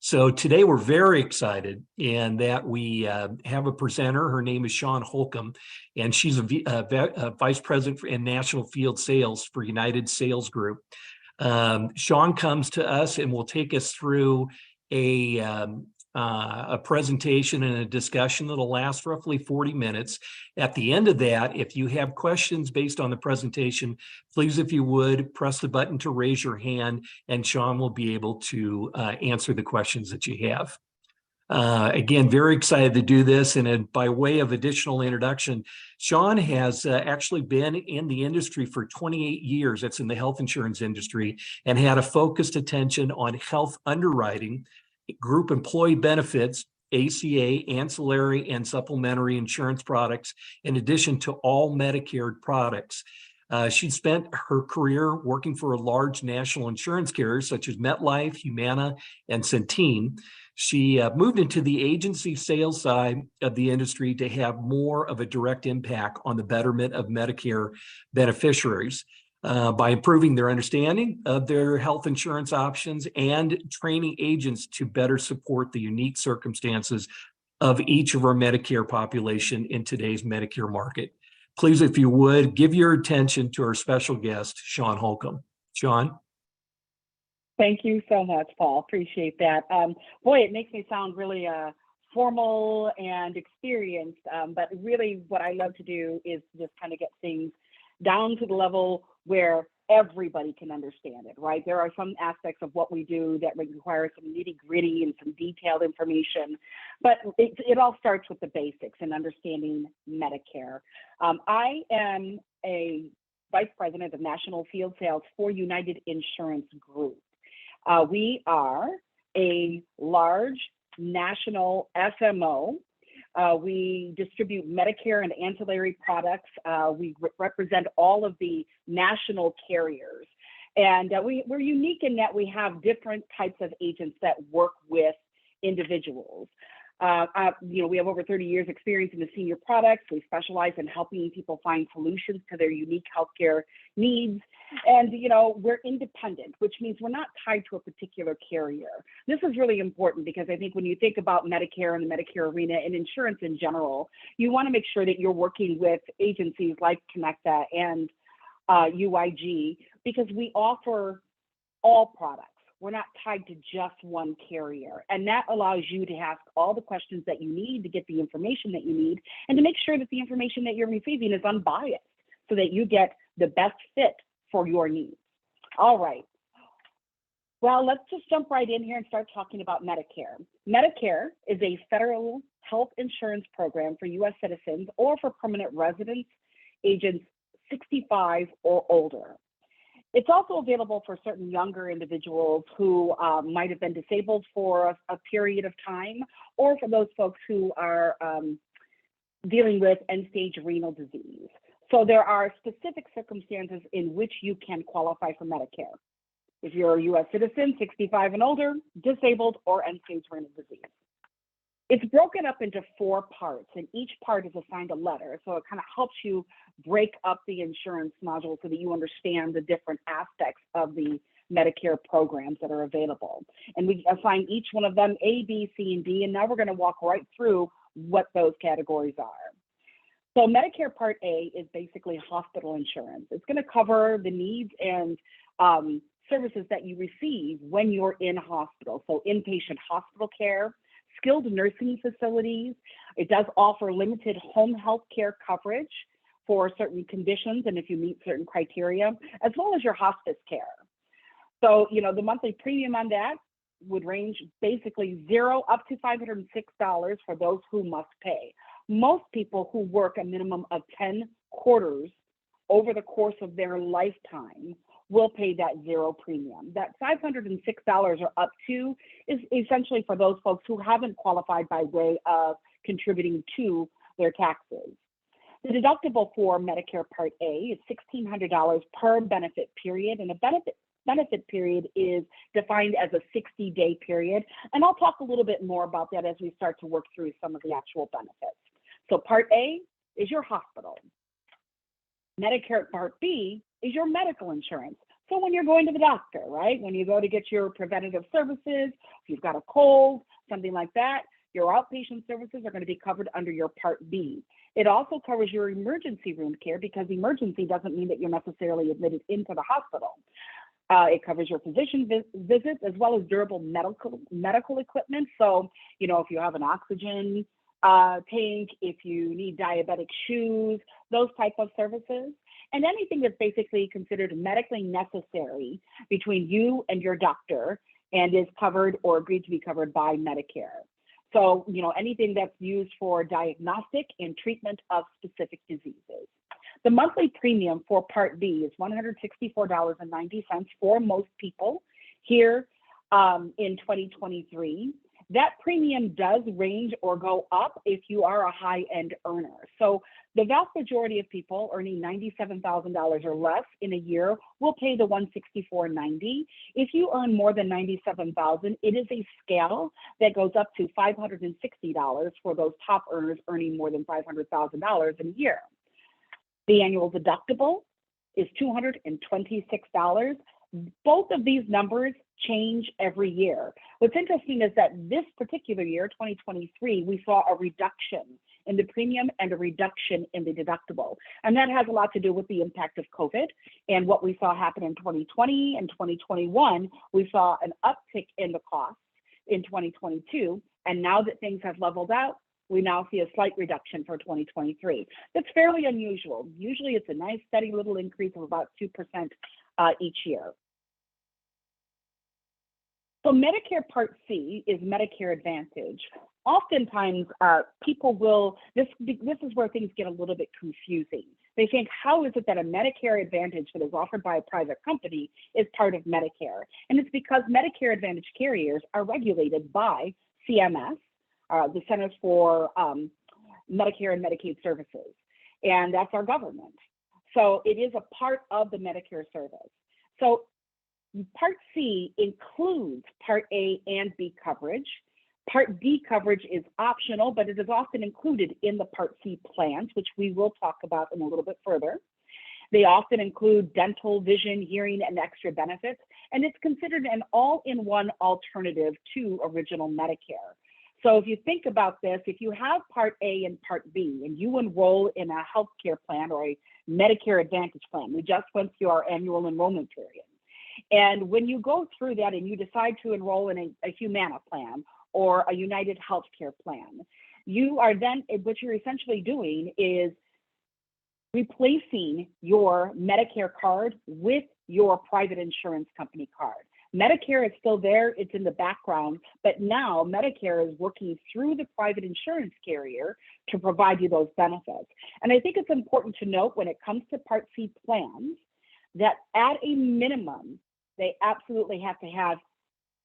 So today we're very excited in that we have a presenter. Her name is Shawn Holcombe, and she's a Vice President in National Field Sales for United Sales Group. Shawn comes to us and will take us through a presentation and a discussion that'll last roughly 40 minutes. At the end of that, if you have questions based on the presentation, please, if you would, press the button to raise your hand, and Shawn will be able to answer the questions that you have. Again, very excited to do this. And by way of additional introduction, Shawn has actually been in the industry for 28 years. That's in the health insurance industry, and had a focused attention on health underwriting, group employee benefits, ACA, ancillary, and supplementary insurance products, in addition to all Medicare products. She spent her career working for large national insurance carriers such as MetLife, Humana, and Centene. She moved into the agency sales side of the industry to have more of a direct impact on the betterment of Medicare beneficiaries by improving their understanding of their health insurance options and training agents to better support the unique circumstances of each of our Medicare population in today's Medicare market. Please, if you would, give your attention to our special guest, Shawn Holcombe. Shawn? Thank you so much, Paul. Appreciate that. Boy, it makes me sound really formal and experienced, but really what I love to do is just kind of get things down to the level where everybody can understand it, right? There are some aspects of what we do that require some nitty-gritty and some detailed information, but it all starts with the basics and understanding Medicare. I am a Vice President of National Field Sales for United Insurance Group. We are a large national FMO. We distribute Medicare and ancillary products. We represent all of the national carriers. And we're unique in that we have different types of agents that work with individuals. We have over 30 years experience in the senior products. We specialize in helping people find solutions to their unique healthcare needs. And, we're independent, which means we're not tied to a particular carrier. This is really important because I think when you think about Medicare and the Medicare arena and insurance in general, you want to make sure that you're working with agencies like Connecta and UIG, because we offer all products. We're not tied to just one carrier. And that allows you to ask all the questions that you need to get the information that you need, and to make sure that the information that you're receiving is unbiased so that you get the best fit for your needs. All right. Well, let's just jump right in here and start talking about Medicare. Medicare is a federal health insurance program for U.S. citizens or for permanent residents, agents 65 or older. It's also available for certain younger individuals who might have been disabled for a period of time, or for those folks who are dealing with end-stage renal disease. So there are specific circumstances in which you can qualify for Medicare. If you're a U.S. citizen, 65 and older, disabled, or end-stage renal disease. It's broken up into 4 parts, and each part is assigned a letter. So it kind of helps you break up the insurance module so that you understand the different aspects of the Medicare programs that are available. And we assign each one of them A, B, C, and D, and now we're going to walk right through what those categories are. So Medicare Part A is basically hospital insurance. It's going to cover the needs and services that you receive when you're in hospital. So inpatient hospital care, skilled nursing facilities. It does offer limited home health care coverage for certain conditions and if you meet certain criteria, as well as your hospice care. So, the monthly premium on that would range basically $0 up to $506 for those who must pay. Most people who work a minimum of 10 quarters over the course of their lifetime will pay that $0 premium. That $506 or up to is essentially for those folks who haven't qualified by way of contributing to their taxes. The deductible for Medicare Part A is $1,600 per benefit period, and a benefit period is defined as a 60-day period. And I'll talk a little bit more about that as we start to work through some of the actual benefits. So Part A is your hospital. Medicare Part B is your medical insurance. So when you're going to the doctor, right? When you go to get your preventative services, if you've got a cold, something like that, your outpatient services are going to be covered under your Part B. It also covers your emergency room care, because emergency doesn't mean that you're necessarily admitted into the hospital. It covers your physician visits as well as durable medical equipment. So, if you have an oxygen tank, if you need diabetic shoes, those type of services, and anything that's basically considered medically necessary between you and your doctor and is covered or agreed to be covered by Medicare. So, anything that's used for diagnostic and treatment of specific diseases. The monthly premium for Part B is $164.90 for most people here in 2023. That premium does range or go up if you are a high-end earner. So the vast majority of people earning $97,000 or less in a year will pay the $164.90. If you earn more than $97,000, it is a scale that goes up to $560 for those top earners earning more than $500,000 in a year. The annual deductible is $226. Both of these numbers change every year. What's interesting is that this particular year, 2023, we saw a reduction in the premium and a reduction in the deductible. And that has a lot to do with the impact of COVID and what we saw happen in 2020 and 2021. We saw an uptick in the cost in 2022. And now that things have leveled out, we now see a slight reduction for 2023. That's fairly unusual. Usually it's a nice steady little increase of about 2% each year. So Medicare Part C is Medicare Advantage. Oftentimes people will, this is where things get a little bit confusing. They think, how is it that a Medicare Advantage that is offered by a private company is part of Medicare? And it's because Medicare Advantage carriers are regulated by CMS, the Centers for Medicare and Medicaid Services, and that's our government. So it is a part of the Medicare service. So Part C includes Part A and B coverage. Part D coverage is optional, but it is often included in the Part C plans, which we will talk about in a little bit further. They often include dental, vision, hearing, and extra benefits, and it's considered an all-in-one alternative to original Medicare. So if you think about this, if you have Part A and Part B, and you enroll in a healthcare plan or a Medicare Advantage plan, we just went through our annual enrollment period. And when you go through that and you decide to enroll in a Humana plan or a United Healthcare plan, you are then, what you're essentially doing is replacing your Medicare card with your private insurance company card. Medicare is still there, it's in the background, but now Medicare is working through the private insurance carrier to provide you those benefits. And I think it's important to note when it comes to Part C plans that at a minimum, they absolutely have to have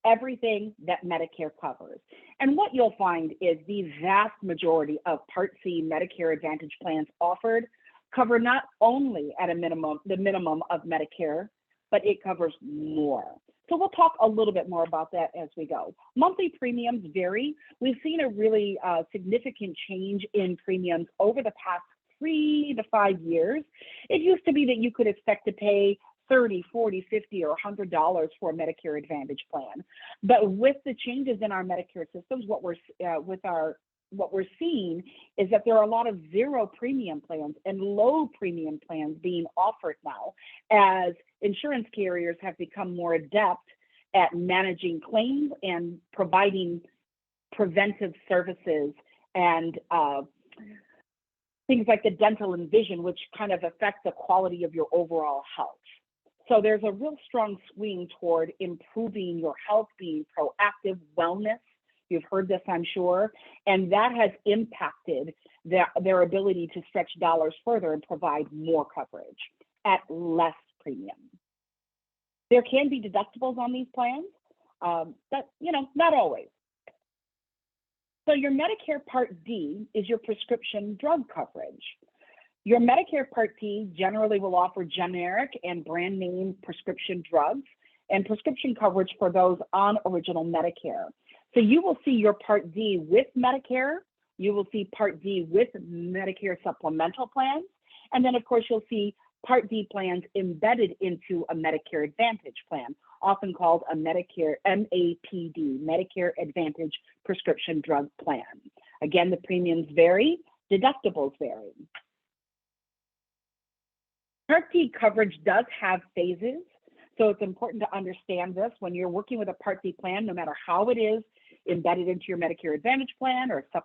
everything that Medicare covers. And what you'll find is the vast majority of Part C Medicare Advantage plans offered cover not only at a minimum, the minimum of Medicare, but it covers more. So we'll talk a little bit more about that as we go. Monthly premiums vary. We've seen a really significant change in premiums over the past 3 to 5 years. It used to be that you could expect to pay $30, $40, $50, or $100 for a Medicare Advantage plan. But with the changes in our Medicare systems, what we're seeing is that there are a lot of zero premium plans and low premium plans being offered now, as insurance carriers have become more adept at managing claims and providing preventive services and things like the dental and vision, which kind of affect the quality of your overall health. So there's a real strong swing toward improving your health, being proactive wellness. You've heard this, I'm sure, and that has impacted their ability to stretch dollars further and provide more coverage at less premium. There can be deductibles on these plans, but not always. So your Medicare Part D is your prescription drug coverage. Your Medicare Part D generally will offer generic and brand name prescription drugs and prescription coverage for those on original Medicare. So you will see your Part D with Medicare, you will see Part D with Medicare supplemental plans, and then of course you'll see Part D plans embedded into a Medicare Advantage plan, often called a Medicare MAPD, Medicare Advantage Prescription Drug Plan. Again, the premiums vary, deductibles vary. Part D coverage does have phases, so it's important to understand this when you're working with a Part D plan, no matter how it is embedded into your Medicare Advantage plan, or as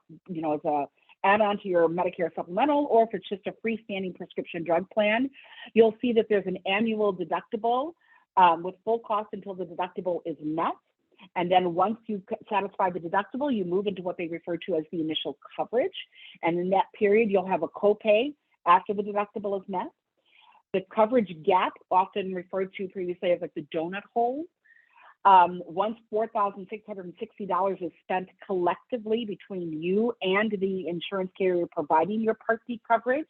a add-on to your Medicare supplemental, or if it's just a freestanding prescription drug plan, you'll see that there's an annual deductible with full cost until the deductible is met. And then once you satisfy the deductible, you move into what they refer to as the initial coverage. And in that period, you'll have a copay after the deductible is met. The coverage gap, often referred to previously as like the donut hole, once $4,660 is spent collectively between you and the insurance carrier providing your Part D coverage,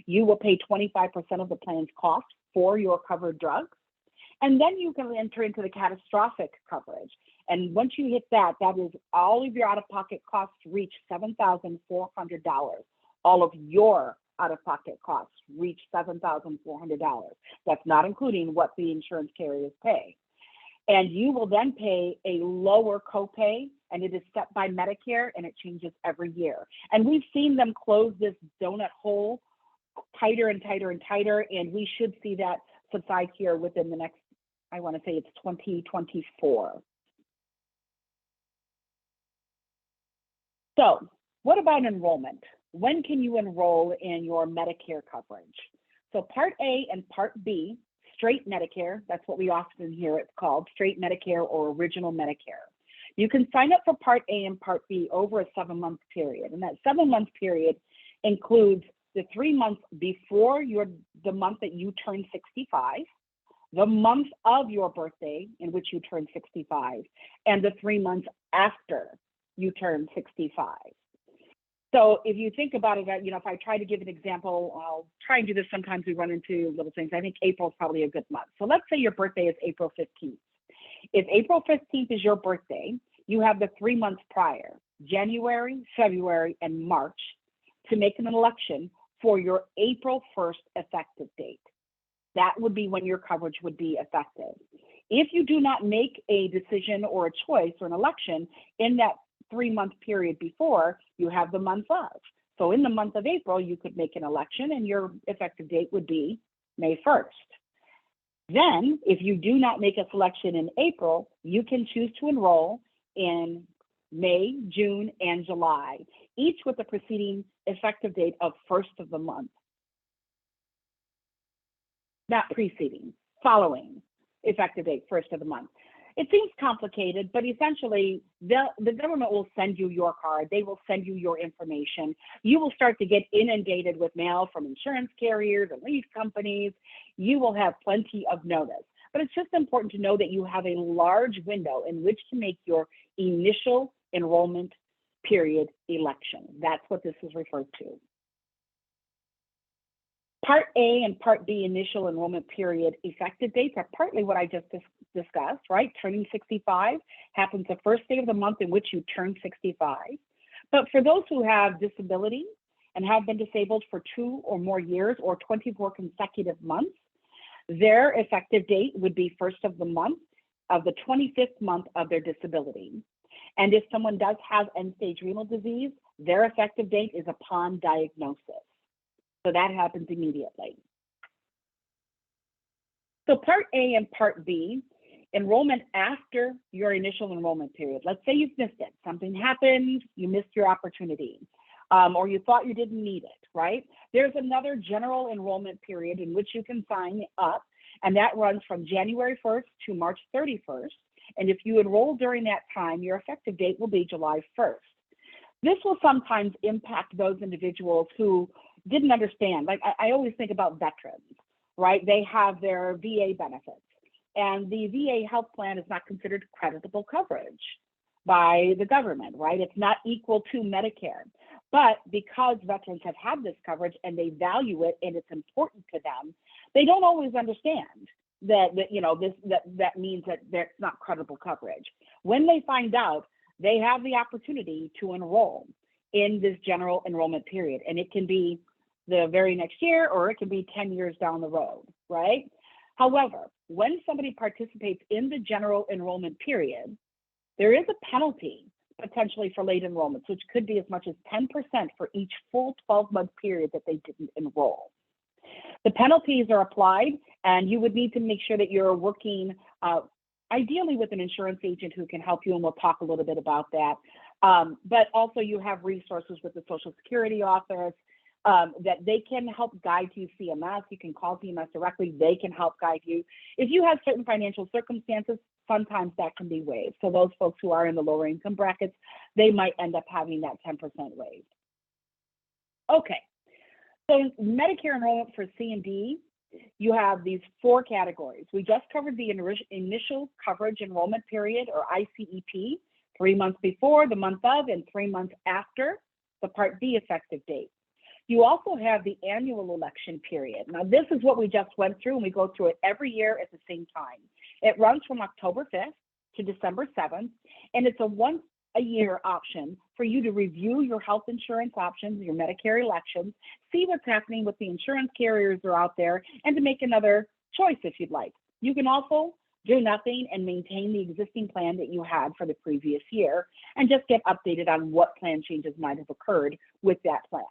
you will pay 25% of the plan's cost for your covered drugs. And then you can enter into the catastrophic coverage. And once you hit that, that is all of your out-of-pocket costs reach $7,400. All of your out-of-pocket costs reach $7,400. That's not including what the insurance carriers pay. And you will then pay a lower copay, and it is set by Medicare, and it changes every year. And we've seen them close this donut hole tighter and tighter and tighter, and we should see that subside here within the next, I want to say it's 2024. So what about enrollment? When can you enroll in your Medicare coverage? So Part A and Part B, straight Medicare, that's what we often hear it's called, straight Medicare or original Medicare. You can sign up for Part A and Part B over a 7-month period. And that 7-month period includes the 3 months before the month that you turn 65, the month of your birthday in which you turn 65, and the 3 months after you turn 65. So if you think about it, if I try to give an example, I'll try and do this. Sometimes we run into little things. I think April is probably a good month. So let's say your birthday is April 15th. If April 15th is your birthday, you have the 3 months prior, January, February, and March, to make an election for your April 1st effective date. That would be when your coverage would be effective. If you do not make a decision or a choice or an election in that 3-month period before, you have the month of. So in the month of April, you could make an election and your effective date would be May 1st. Then, if you do not make a selection in April, you can choose to enroll in May, June, and July, each with the preceding effective date of 1st of the month. Not preceding, following effective date, 1st of the month. It seems complicated, but essentially the government will send you your card. They will send you your information. You will start to get inundated with mail from insurance carriers and lease companies. You will have plenty of notice. But it's just important to know that you have a large window in which to make your initial enrollment period election. That's what this is referred to. Part A and Part B initial enrollment period effective dates are partly what I just discussed, right? Turning 65 happens the first day of the month in which you turn 65. But for those who have disability and have been disabled for 2 or more years or 24 consecutive months, their effective date would be 1st of the month of the 25th month of their disability. And if someone does have end-stage renal disease, their effective date is upon diagnosis. So that happens immediately. So Part A and Part B, enrollment after your initial enrollment period. Let's say you've missed it. Something happened, you missed your opportunity, or you thought you didn't need it, right? There's another general enrollment period in which you can sign up, and that runs from January 1st to March 31st. And if you enroll during that time, your effective date will be July 1st. This will sometimes impact those individuals who didn't understand. Like I always think about veterans, right? They have their VA benefits, and the VA health plan is not considered creditable coverage by the government, right? It's not equal to Medicare. But because veterans have had this coverage and they value it and it's important to them, they don't always understand that means that that's not credible coverage. When they find out, they have the opportunity to enroll in this general enrollment period, and it can be the very next year, or it can be 10 years down the road, right? However, when somebody participates in the general enrollment period, there is a penalty potentially for late enrollments, which could be as much as 10% for each full 12-month period that they didn't enroll. The penalties are applied, and you would need to make sure that you're working ideally with an insurance agent who can help you, and we'll talk a little bit about that. But also you have resources with the Social Security office that they can help guide you. CMS, you can call CMS directly, they can help guide you. If you have certain financial circumstances, sometimes that can be waived. So those folks who are in the lower income brackets, they might end up having that 10% waived. Okay, so Medicare enrollment for C and D, you have these 4 categories. We just covered the initial coverage enrollment period, or ICEP, 3 months before, the month of, and 3 months after the Part B effective date. You also have the annual election period. Now, this is what we just went through, and we go through it every year at the same time. It runs from October 5th to December 7th, and it's a once-a-year option for you to review your health insurance options, your Medicare elections, see what's happening with the insurance carriers that are out there, and to make another choice if you'd like. You can also do nothing and maintain the existing plan that you had for the previous year and just get updated on what plan changes might have occurred with that plan.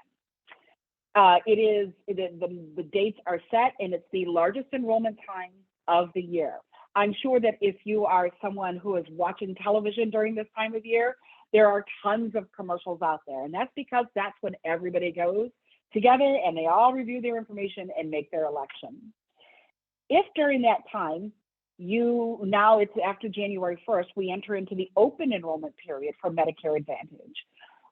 The dates are set, and it's the largest enrollment time of the year. I'm sure that if you are someone who is watching television during this time of year, there are tons of commercials out there, and that's because that's when everybody goes together and they all review their information and make their election. If during that time, now it's after January 1st, we enter into the open enrollment period for Medicare Advantage,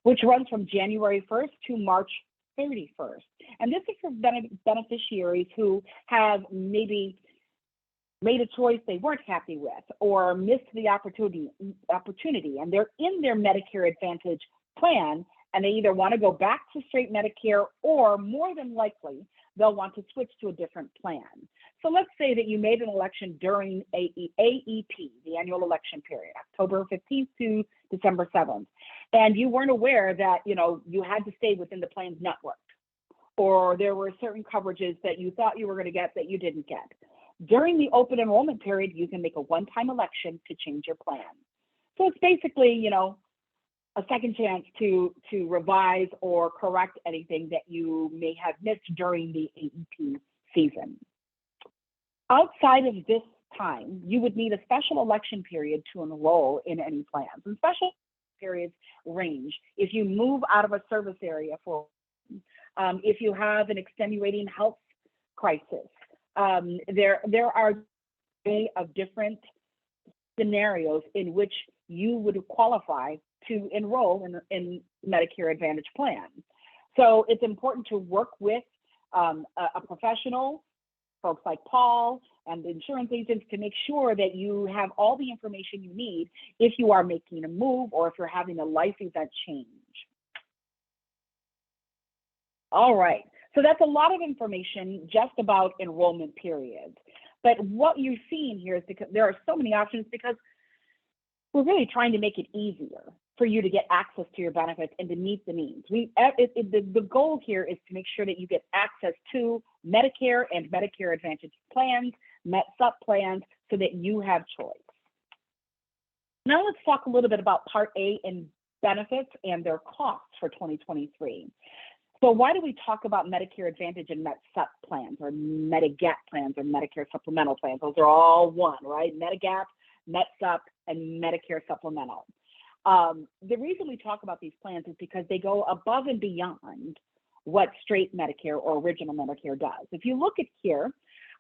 which runs from January 1st to March 31st. And this is for beneficiaries who have maybe made a choice they weren't happy with or missed the opportunity, and they're in their Medicare Advantage plan, and they either want to go back to straight Medicare, or more than likely, they'll want to switch to a different plan. So let's say that you made an election during AEP, the annual election period, October 15th to December 7th, and you weren't aware that you had to stay within the plan's network, or there were certain coverages that you thought you were going to get that you didn't get. During the open enrollment period, you can make a one-time election to change your plan. So it's basically, a second chance to revise or correct anything that you may have missed during the AEP season. Outside of this time, you would need a special election period to enroll in any plans. And special periods range. If you move out of a service area if you have an extenuating health crisis, there are a array of different scenarios in which you would qualify to enroll in Medicare Advantage plan. So it's important to work with a professional, folks like Paul and the insurance agents, to make sure that you have all the information you need if you are making a move or if you're having a life event change. All right, so that's a lot of information just about enrollment periods. But what you're seeing here is because there are so many options, because we're really trying to make it easier for you to get access to your benefits and to meet the needs. The goal here is to make sure that you get access to Medicare and Medicare Advantage plans, Met-Sup plans, so that you have choice. Now let's talk a little bit about Part A and benefits and their costs for 2023. So why do we talk about Medicare Advantage and Met-Sup plans, or Medigap plans, or Medicare supplemental plans? Those are all one, right? Medigap, Met-Sup, and Medicare supplemental. The reason we talk about these plans is because they go above and beyond what straight Medicare or original Medicare does. If you look at here,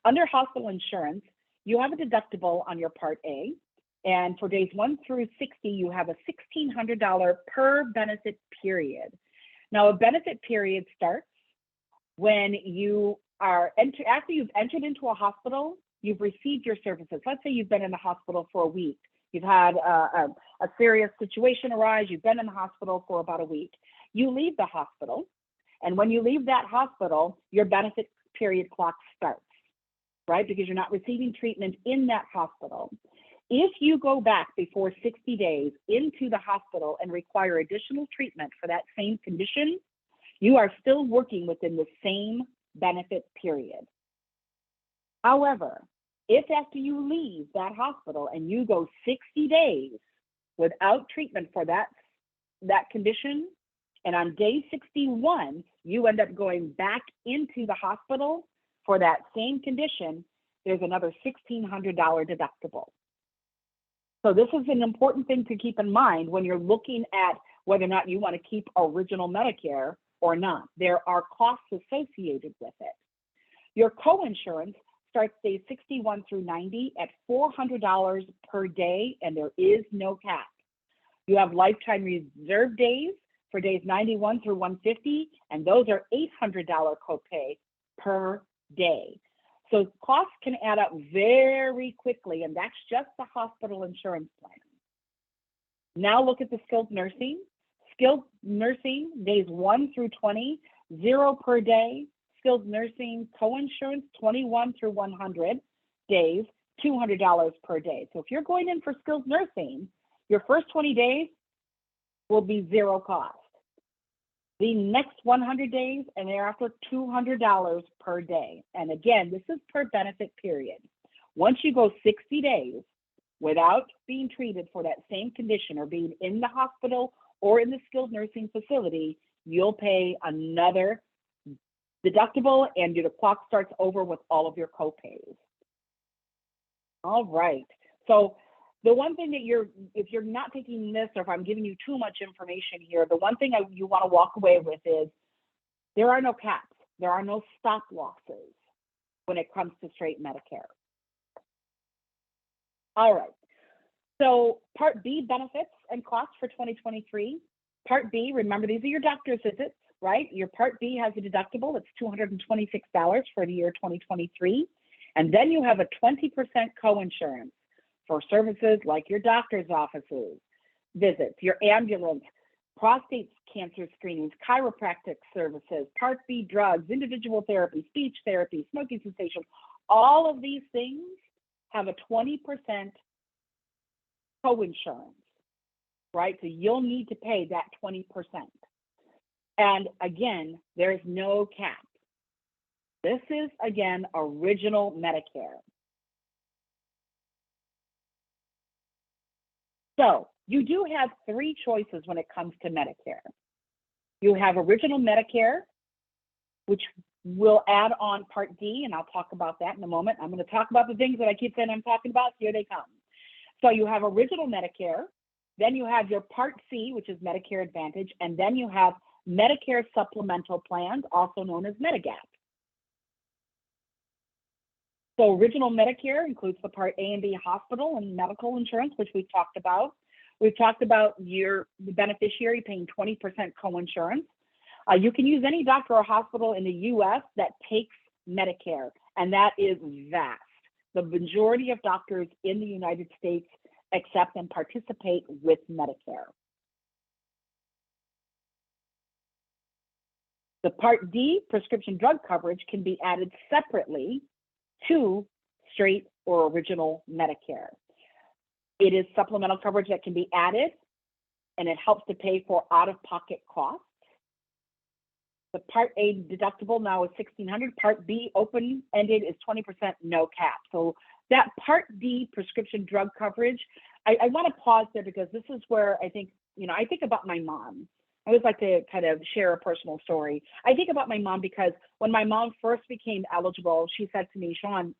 under hospital insurance, you have a deductible on your Part A, and for days 1 through 60, you have a $1,600 per benefit period. Now, a benefit period starts when you are after you've entered into a hospital, you've received your services. Let's say you've been in the hospital for a week. You've had a serious situation arise. You've been in the hospital for about a week. You leave the hospital, and when you leave that hospital, your benefit period clock starts, right? Because you're not receiving treatment in that hospital. If you go back before 60 days into the hospital and require additional treatment for that same condition, You are still working within the same benefit period. However, if after you leave that hospital and you go 60 days without treatment for that condition, and on day 61, you end up going back into the hospital for that same condition, there's another $1,600 deductible. So this is an important thing to keep in mind when you're looking at whether or not you want to keep original Medicare or not. There are costs associated with it. Your coinsurance starts days 61 through 90 at $400 per day, and there is no cap. You have lifetime reserve days for days 91 through 150, and those are $800 copay per day. So costs can add up very quickly, and that's just the hospital insurance plan. Now look at the skilled nursing. Skilled nursing, days 1 through 20, 0 per day. Skilled nursing coinsurance, 21 through 100 days, $200 per day. So if you're going in for skilled nursing, your first 20 days will be zero cost. The next 100 days and thereafter $200 per day. And again, this is per benefit period. Once you go 60 days without being treated for that same condition or being in the hospital or in the skilled nursing facility, you'll pay another deductible and the clock starts over with all of your copays. All right. So the one thing that if you're not taking this, or if I'm giving you too much information here, the one thing you want to walk away with is there are no caps. There are no stop losses when it comes to straight Medicare. All right. So Part B benefits and costs for 2023. Part B, remember, these are your doctor's visits, right? Your Part B has a deductible. It's $226 for the year 2023. And then you have a 20% coinsurance for services like your doctor's offices, visits, your ambulance, prostate cancer screenings, chiropractic services, Part B drugs, individual therapy, speech therapy, smoking cessation. All of these things have a 20% coinsurance, right? So you'll need to pay that 20%. And again, there's no cap. This is, again, original Medicare. So you do have three choices when it comes to Medicare. You have original Medicare, which will add on Part D, and I'll talk about that in a moment. I'm going to talk about the things that I keep saying I'm talking about. Here they come. So you have original Medicare, then you have your Part C, which is Medicare Advantage, and then you have Medicare supplemental plans, also known as Medigap. So original Medicare includes the Part A and B hospital and medical insurance, which we've talked about. We've talked about the beneficiary paying 20% coinsurance. You can use any doctor or hospital in the US that takes Medicare, and that is vast. The majority of doctors in the United States accept and participate with Medicare. The Part D prescription drug coverage can be added separately to straight or original Medicare. It is supplemental coverage that can be added, and it helps to pay for out-of-pocket costs. The Part A deductible now is $1,600. Part B open-ended is 20%, no cap. So that Part D prescription drug coverage, I want to pause there because this is where I think about my mom. I always like to kind of share a personal story. I think about my mom because when my mom first became eligible, she said to me, Shawn,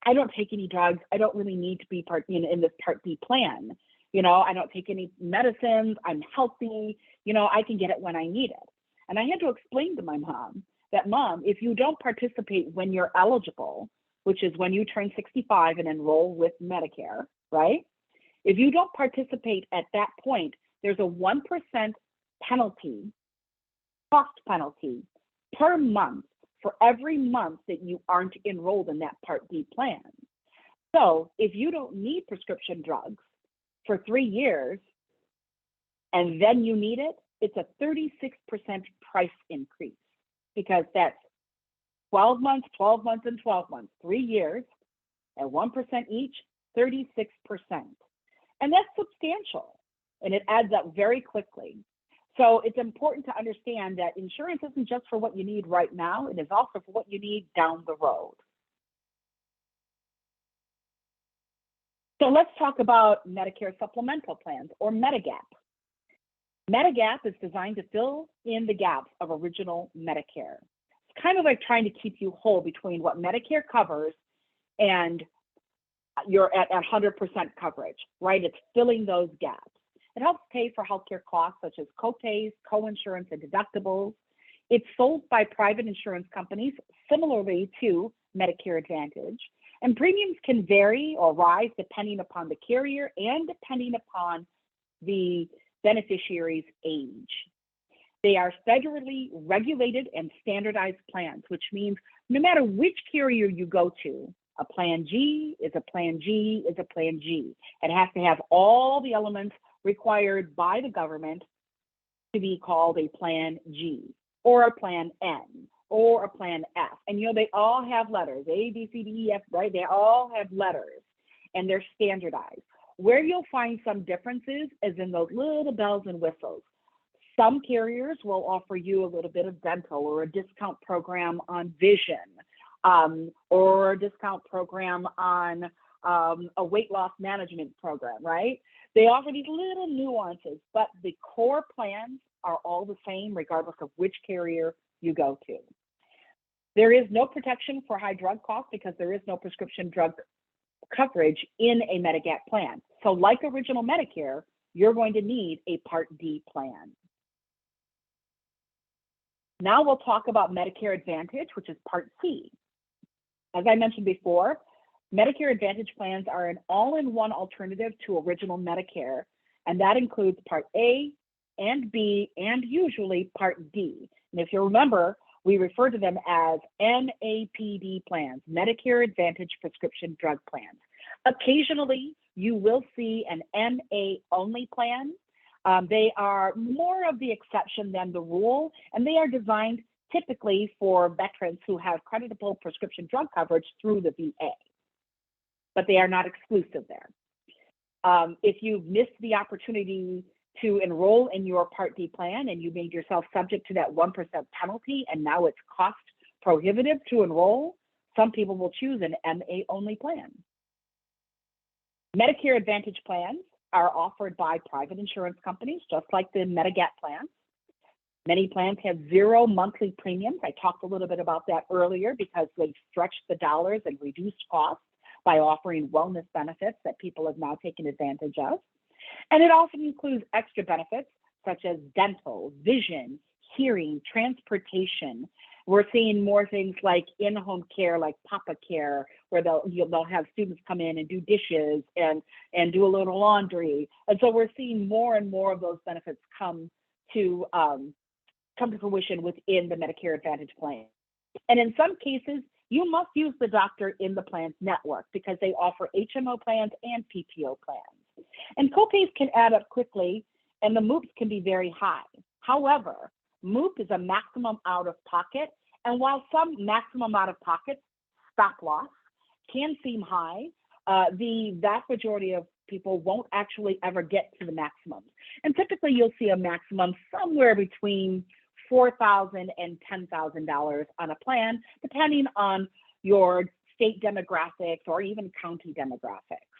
I don't take any drugs. I don't really need to be in this Part D plan. I don't take any medicines. I'm healthy. I can get it when I need it. And I had to explain to my mom that, Mom, if you don't participate when you're eligible, which is when you turn 65 and enroll with Medicare, right? If you don't participate at that point, there's a 1% penalty, cost penalty per month for every month that you aren't enrolled in that Part D plan. So if you don't need prescription drugs for 3 years and then you need it, it's a 36% price increase because that's 12 months, 12 months, and 12 months, 3 years at 1% each, 36%. And that's substantial, and it adds up very quickly. So it's important to understand that insurance isn't just for what you need right now, it is also for what you need down the road. So let's talk about Medicare supplemental plans, or Medigap. Medigap is designed to fill in the gaps of original Medicare. It's kind of like trying to keep you whole between what Medicare covers and you're at 100% coverage, right? It's filling those gaps. It helps pay for healthcare costs such as copays, coinsurance, and deductibles. It's sold by private insurance companies similarly to Medicare Advantage. And premiums can vary or rise depending upon the carrier and depending upon the beneficiary's age. They are federally regulated and standardized plans, which means no matter which carrier you go to, a Plan G is a Plan G is a Plan G. It has to have all the elements required by the government to be called a Plan G or a Plan N or a Plan F. And they all have letters, A, B, C, D, E, F, right? They all have letters and they're standardized. Where you'll find some differences is in those little bells and whistles. Some carriers will offer you a little bit of dental or a discount program on vision, or a discount program on a weight loss management program, right? They offer these little nuances, but the core plans are all the same regardless of which carrier you go to. There is no protection for high drug costs because there is no prescription drug coverage in a Medigap plan. So like original Medicare, you're going to need a Part D plan. Now we'll talk about Medicare Advantage, which is Part C. As I mentioned before, Medicare Advantage plans are an all-in-one alternative to original Medicare, and that includes Part A and B and usually Part D. And if you remember, we refer to them as MAPD plans, Medicare Advantage Prescription Drug Plans. Occasionally, you will see an MA only plan. They are more of the exception than the rule, and they are designed typically for veterans who have creditable prescription drug coverage through the VA, but they are not exclusive there. If you've missed the opportunity to enroll in your Part D plan and you made yourself subject to that 1% penalty and now it's cost prohibitive to enroll, some people will choose an MA only plan. Medicare Advantage plans are offered by private insurance companies, just like the Medigap plans. Many plans have zero monthly premiums. I talked a little bit about that earlier because they've stretched the dollars and reduced costs by offering wellness benefits that people have now taken advantage of. And it also includes extra benefits such as dental, vision, hearing, transportation. We're seeing more things like in-home care, like Papa Care, where they'll have students come in and do dishes and do a little laundry. And so we're seeing more and more of those benefits come to fruition within the Medicare Advantage plan. And in some cases, you must use the doctor in the plan's network because they offer HMO plans and PPO plans. And copays can add up quickly and the MOOPs can be very high. However, MOOP is a maximum out of pocket. And while some maximum out of pocket stop loss can seem high, the vast majority of people won't actually ever get to the maximums. And typically you'll see a maximum somewhere between $4,000 and $10,000 on a plan, depending on your state demographics or even county demographics.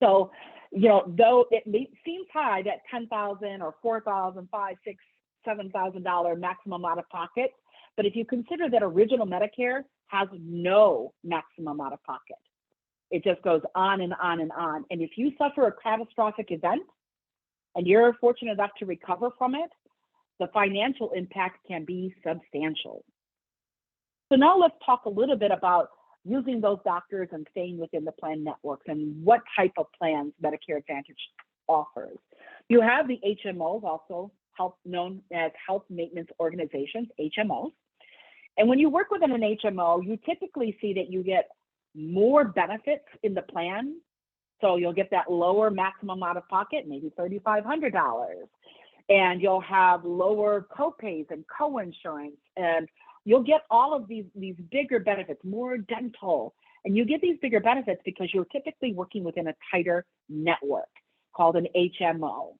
So, though it seems high, that $10,000 or $4,000, $5,000, $6,000, $7,000 maximum out of pocket, but if you consider that original Medicare has no maximum out of pocket, it just goes on and on and on. And if you suffer a catastrophic event and you're fortunate enough to recover from it, the financial impact can be substantial. So now let's talk a little bit about using those doctors and staying within the plan networks and what type of plans Medicare Advantage offers. You have the HMOs, also known as health maintenance organizations, HMOs. And when you work within an HMO, you typically see that you get more benefits in the plan. So you'll get that lower maximum out of pocket, maybe $3,500. And you'll have lower copays and coinsurance, and you'll get all of these bigger benefits, more dental, and you get these bigger benefits because you're typically working within a tighter network called an HMO.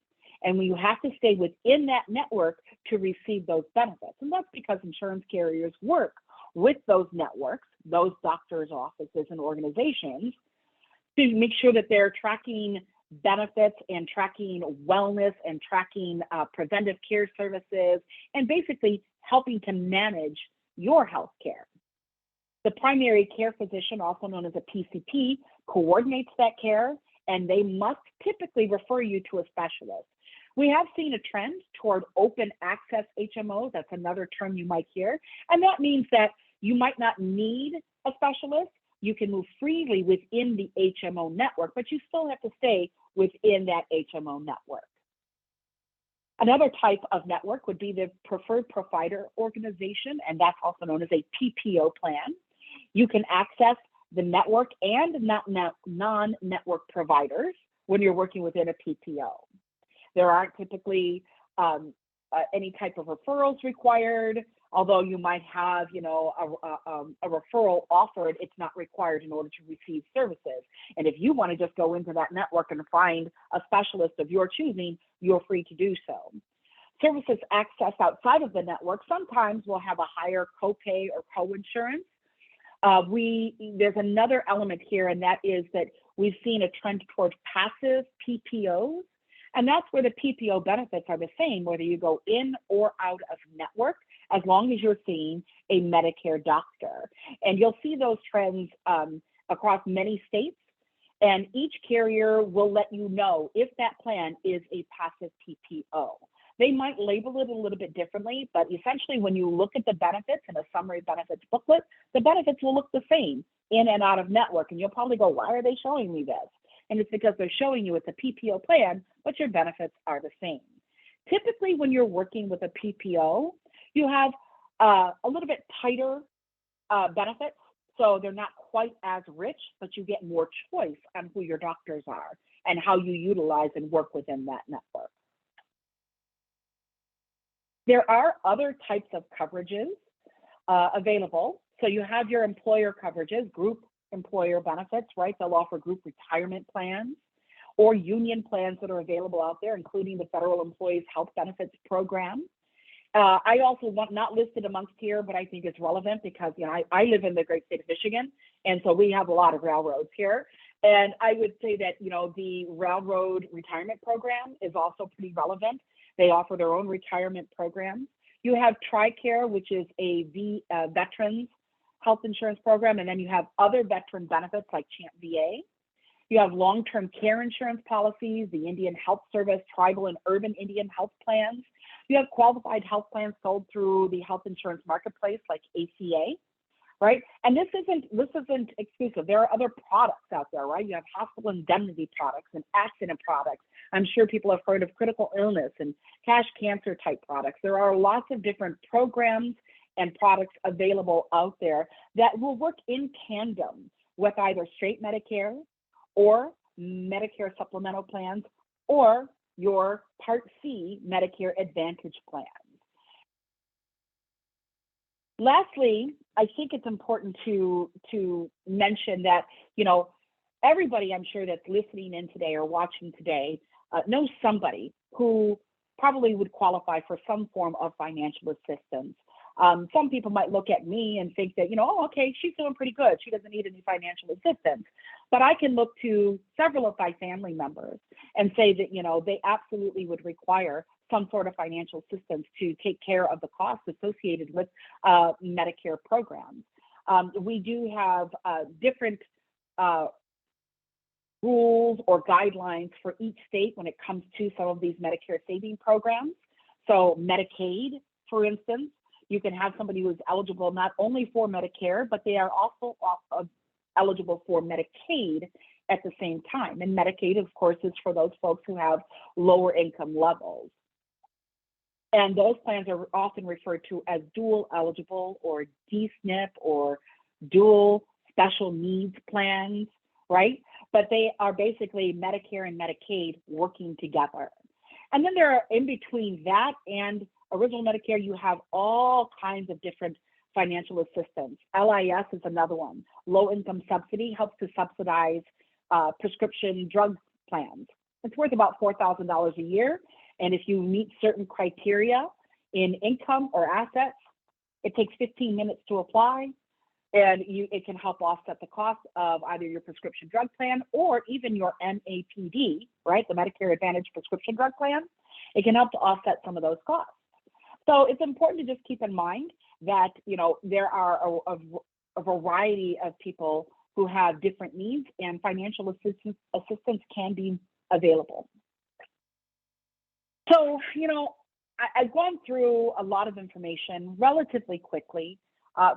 And when you have to stay within that network to receive those benefits. And that's because insurance carriers work with those networks, those doctors' offices and organizations, to make sure that they're tracking benefits and tracking wellness and tracking preventive care services, and basically helping to manage your health care. The primary care physician, also known as a PCP, coordinates that care, and they must typically refer you to a specialist. We have seen a trend toward open access HMOs. That's another term you might hear. And that means that you might not need a specialist. You can move freely within the HMO network, but you still have to stay within that HMO network. Another type of network would be the preferred provider organization, and that's also known as a PPO plan. You can access the network and non-network providers when you're working within a PPO. There aren't typically any type of referrals required, although you might have, a referral offered. It's not required in order to receive services. And if you want to just go into that network and find a specialist of your choosing, you're free to do so. Services accessed outside of the network sometimes will have a higher copay or co-insurance. There's another element here, and that is that we've seen a trend towards passive PPOs. And that's where the PPO benefits are the same, whether you go in or out of network, as long as you're seeing a Medicare doctor. And you'll see those trends across many states, and each carrier will let you know if that plan is a passive PPO. They might label it a little bit differently, but essentially when you look at the benefits in a summary benefits booklet, the benefits will look the same in and out of network. And you'll probably go, why are they showing me this? And it's because they're showing you it's a PPO plan, but your benefits are the same. Typically, when you're working with a PPO, you have a little bit tighter benefits. So they're not quite as rich, but you get more choice on who your doctors are and how you utilize and work within that network. There are other types of coverages available. So you have your employer coverages, group employer benefits, right? They'll offer group retirement plans or union plans that are available out there, including the Federal Employees Health Benefits Program. I also want not listed amongst here, but I think it's relevant because I live in the great state of Michigan, and so we have a lot of railroads here. And I would say that the railroad retirement program is also pretty relevant. They offer their own retirement programs. You have TRICARE, which is a veterans health insurance program, and then you have other veteran benefits like CHAMP VA. You have long-term care insurance policies, the Indian Health Service, tribal and urban Indian health plans. You have qualified health plans sold through the health insurance marketplace like ACA, right? And this isn't exclusive. There are other products out there, right? You have hospital indemnity products and accident products. I'm sure people have heard of critical illness and cash cancer type products. There are lots of different programs and products available out there that will work in tandem with either straight Medicare or Medicare supplemental plans or your Part C Medicare Advantage plans. Lastly, I think it's important to mention that, everybody I'm sure that's listening in today or watching today knows somebody who probably would qualify for some form of financial assistance. Some people might look at me and think that, oh, okay, she's doing pretty good. She doesn't need any financial assistance. But I can look to several of my family members and say that, they absolutely would require some sort of financial assistance to take care of the costs associated with Medicare programs. We do have different rules or guidelines for each state when it comes to some of these Medicare saving programs. So Medicaid, for instance, you can have somebody who is eligible not only for Medicare, but they are also eligible for Medicaid at the same time. And Medicaid, of course, is for those folks who have lower income levels. And those plans are often referred to as dual eligible or DSNP or dual special needs plans, right? But they are basically Medicare and Medicaid working together. And then there are, in between that and original Medicare, you have all kinds of different financial assistance. LIS is another one. Low income subsidy helps to subsidize prescription drug plans. It's worth about $4,000 a year. And if you meet certain criteria in income or assets, it takes 15 minutes to apply, and it can help offset the cost of either your prescription drug plan or even your MAPD, right? The Medicare Advantage prescription drug plan. It can help to offset some of those costs. So it's important to just keep in mind that, you know, there are a variety of people who have different needs, and financial assistance can be available. So, you know, I've gone through a lot of information relatively quickly.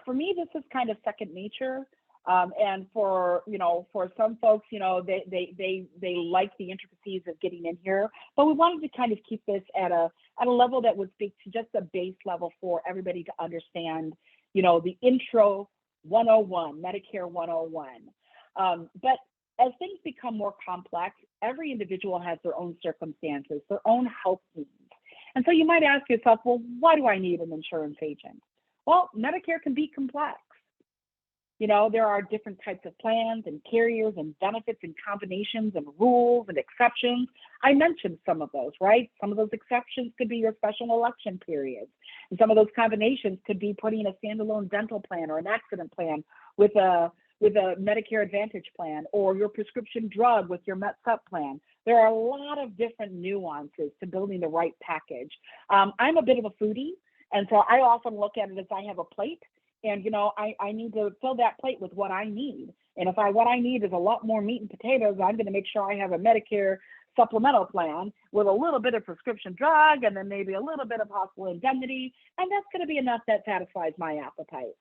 For me, this is kind of second nature. And for, you know, for some folks, you know, they like the intricacies of getting in here, but we wanted to kind of keep this at a level that would speak to just a base level for everybody to understand, you know, the intro 101, Medicare 101. But as things become more complex, every individual has their own circumstances, their own health needs. And so you might ask yourself, well, why do I need an insurance agent? Well, Medicare can be complex. You know, there are different types of plans and carriers and benefits and combinations and rules and exceptions. I mentioned some of those, right? Some of those exceptions could be your special election periods. And some of those combinations could be putting a standalone dental plan or an accident plan with a Medicare Advantage plan, or your prescription drug with your Met-Sup plan. There are a lot of different nuances to building the right package. I'm a bit of a foodie, and so I often look at it as I have a plate, and you know, I need to fill that plate with what I need. And if what I need is a lot more meat and potatoes, I'm going to make sure I have a Medicare supplemental plan with a little bit of prescription drug and then maybe a little bit of hospital indemnity, and that's going to be enough that satisfies my appetite.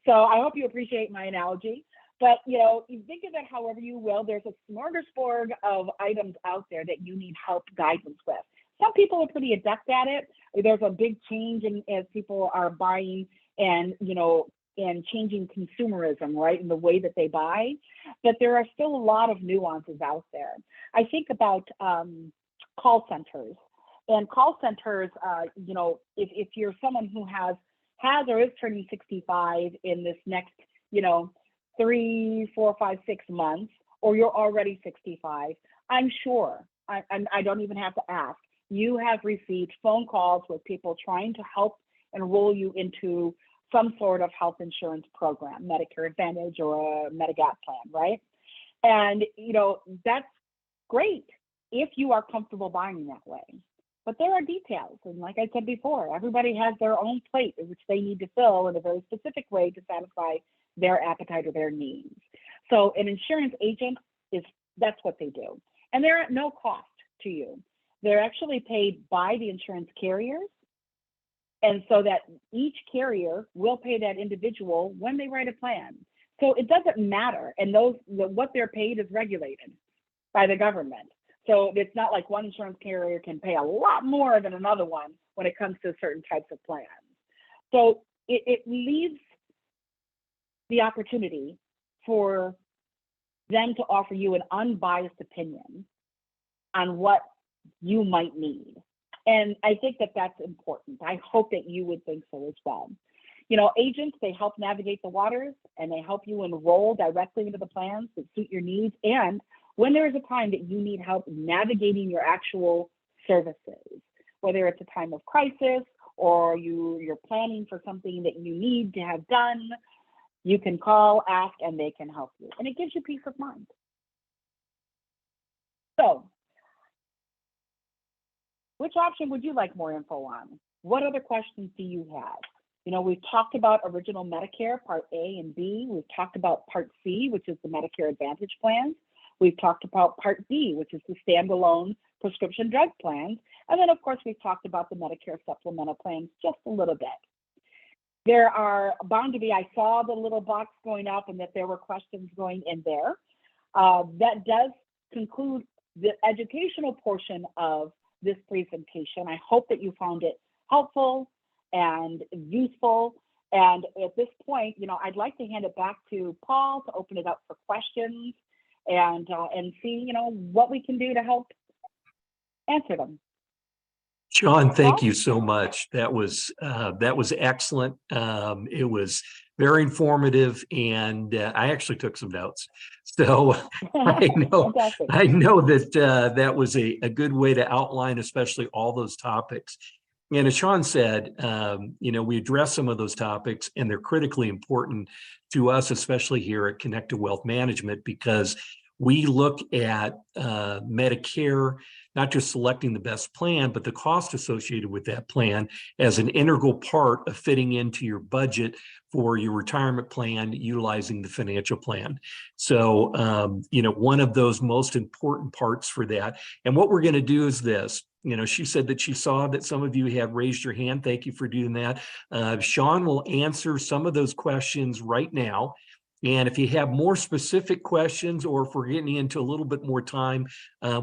So I hope you appreciate my analogy. But, you know, you think of it however you will. There's a smorgasbord of items out there that you need help, guidance with. Some people are pretty adept at it. There's a big change as people are buying and, you know, and changing consumerism, right, in the way that they buy. But there are still a lot of nuances out there. I think about call centers. And call centers, you know, if you're someone who has or is turning 65 in this next, you know, 3, 4, 5, 6 months, or you're already 65, I'm sure, I don't even have to ask, you have received phone calls with people trying to help enroll you into some sort of health insurance program, Medicare Advantage or a Medigap plan, right? And, you know, that's great if you are comfortable buying that way. But there are details. And like I said before, everybody has their own plate which they need to fill in a very specific way to satisfy their appetite or their needs. So an insurance agent that's what they do. And they're at no cost to you. They're actually paid by the insurance carriers. And so that each carrier will pay that individual when they write a plan. So it doesn't matter. And what they're paid is regulated by the government. So it's not like one insurance carrier can pay a lot more than another one when it comes to certain types of plans. So it leaves the opportunity for them to offer you an unbiased opinion on what you might need. And I think that that's important. I hope that you would think so as well. You know, agents, they help navigate the waters, and they help you enroll directly into the plans that suit your needs. And when there is a time that you need help navigating your actual services, whether it's a time of crisis or you're planning for something that you need to have done, you can call, ask, and they can help you. And it gives you peace of mind. So, which option would you like more info on? What other questions do you have? You know, we've talked about original Medicare, Part A and B. We've talked about Part C, which is the Medicare Advantage plans. We've talked about Part B, which is the standalone prescription drug plans. And then, of course, we've talked about the Medicare supplemental plans just a little bit. There are bound to be, I saw the little box going up and that there were questions going in there. That does conclude the educational portion of this presentation. I hope that you found it helpful and useful. And at this point, you know, I'd like to hand it back to Paul to open it up for questions and see, you know, what we can do to help answer them. Shawn, thank Paul? you so much. That was excellent. It was very informative, and I actually took some notes. So Fantastic. I know that that was a good way to outline, especially all those topics. And as Shawn said, we address some of those topics, and they're critically important to us, especially here at Connected Wealth Management, because we look at Medicare, not just selecting the best plan, but the cost associated with that plan as an integral part of fitting into your budget for your retirement plan, utilizing the financial plan. So, one of those most important parts for that. And what we're going to do is this. She said that she saw that some of you have raised your hand. Thank you for doing that. Shawn will answer some of those questions right now. And if you have more specific questions, or if we're getting into a little bit more time,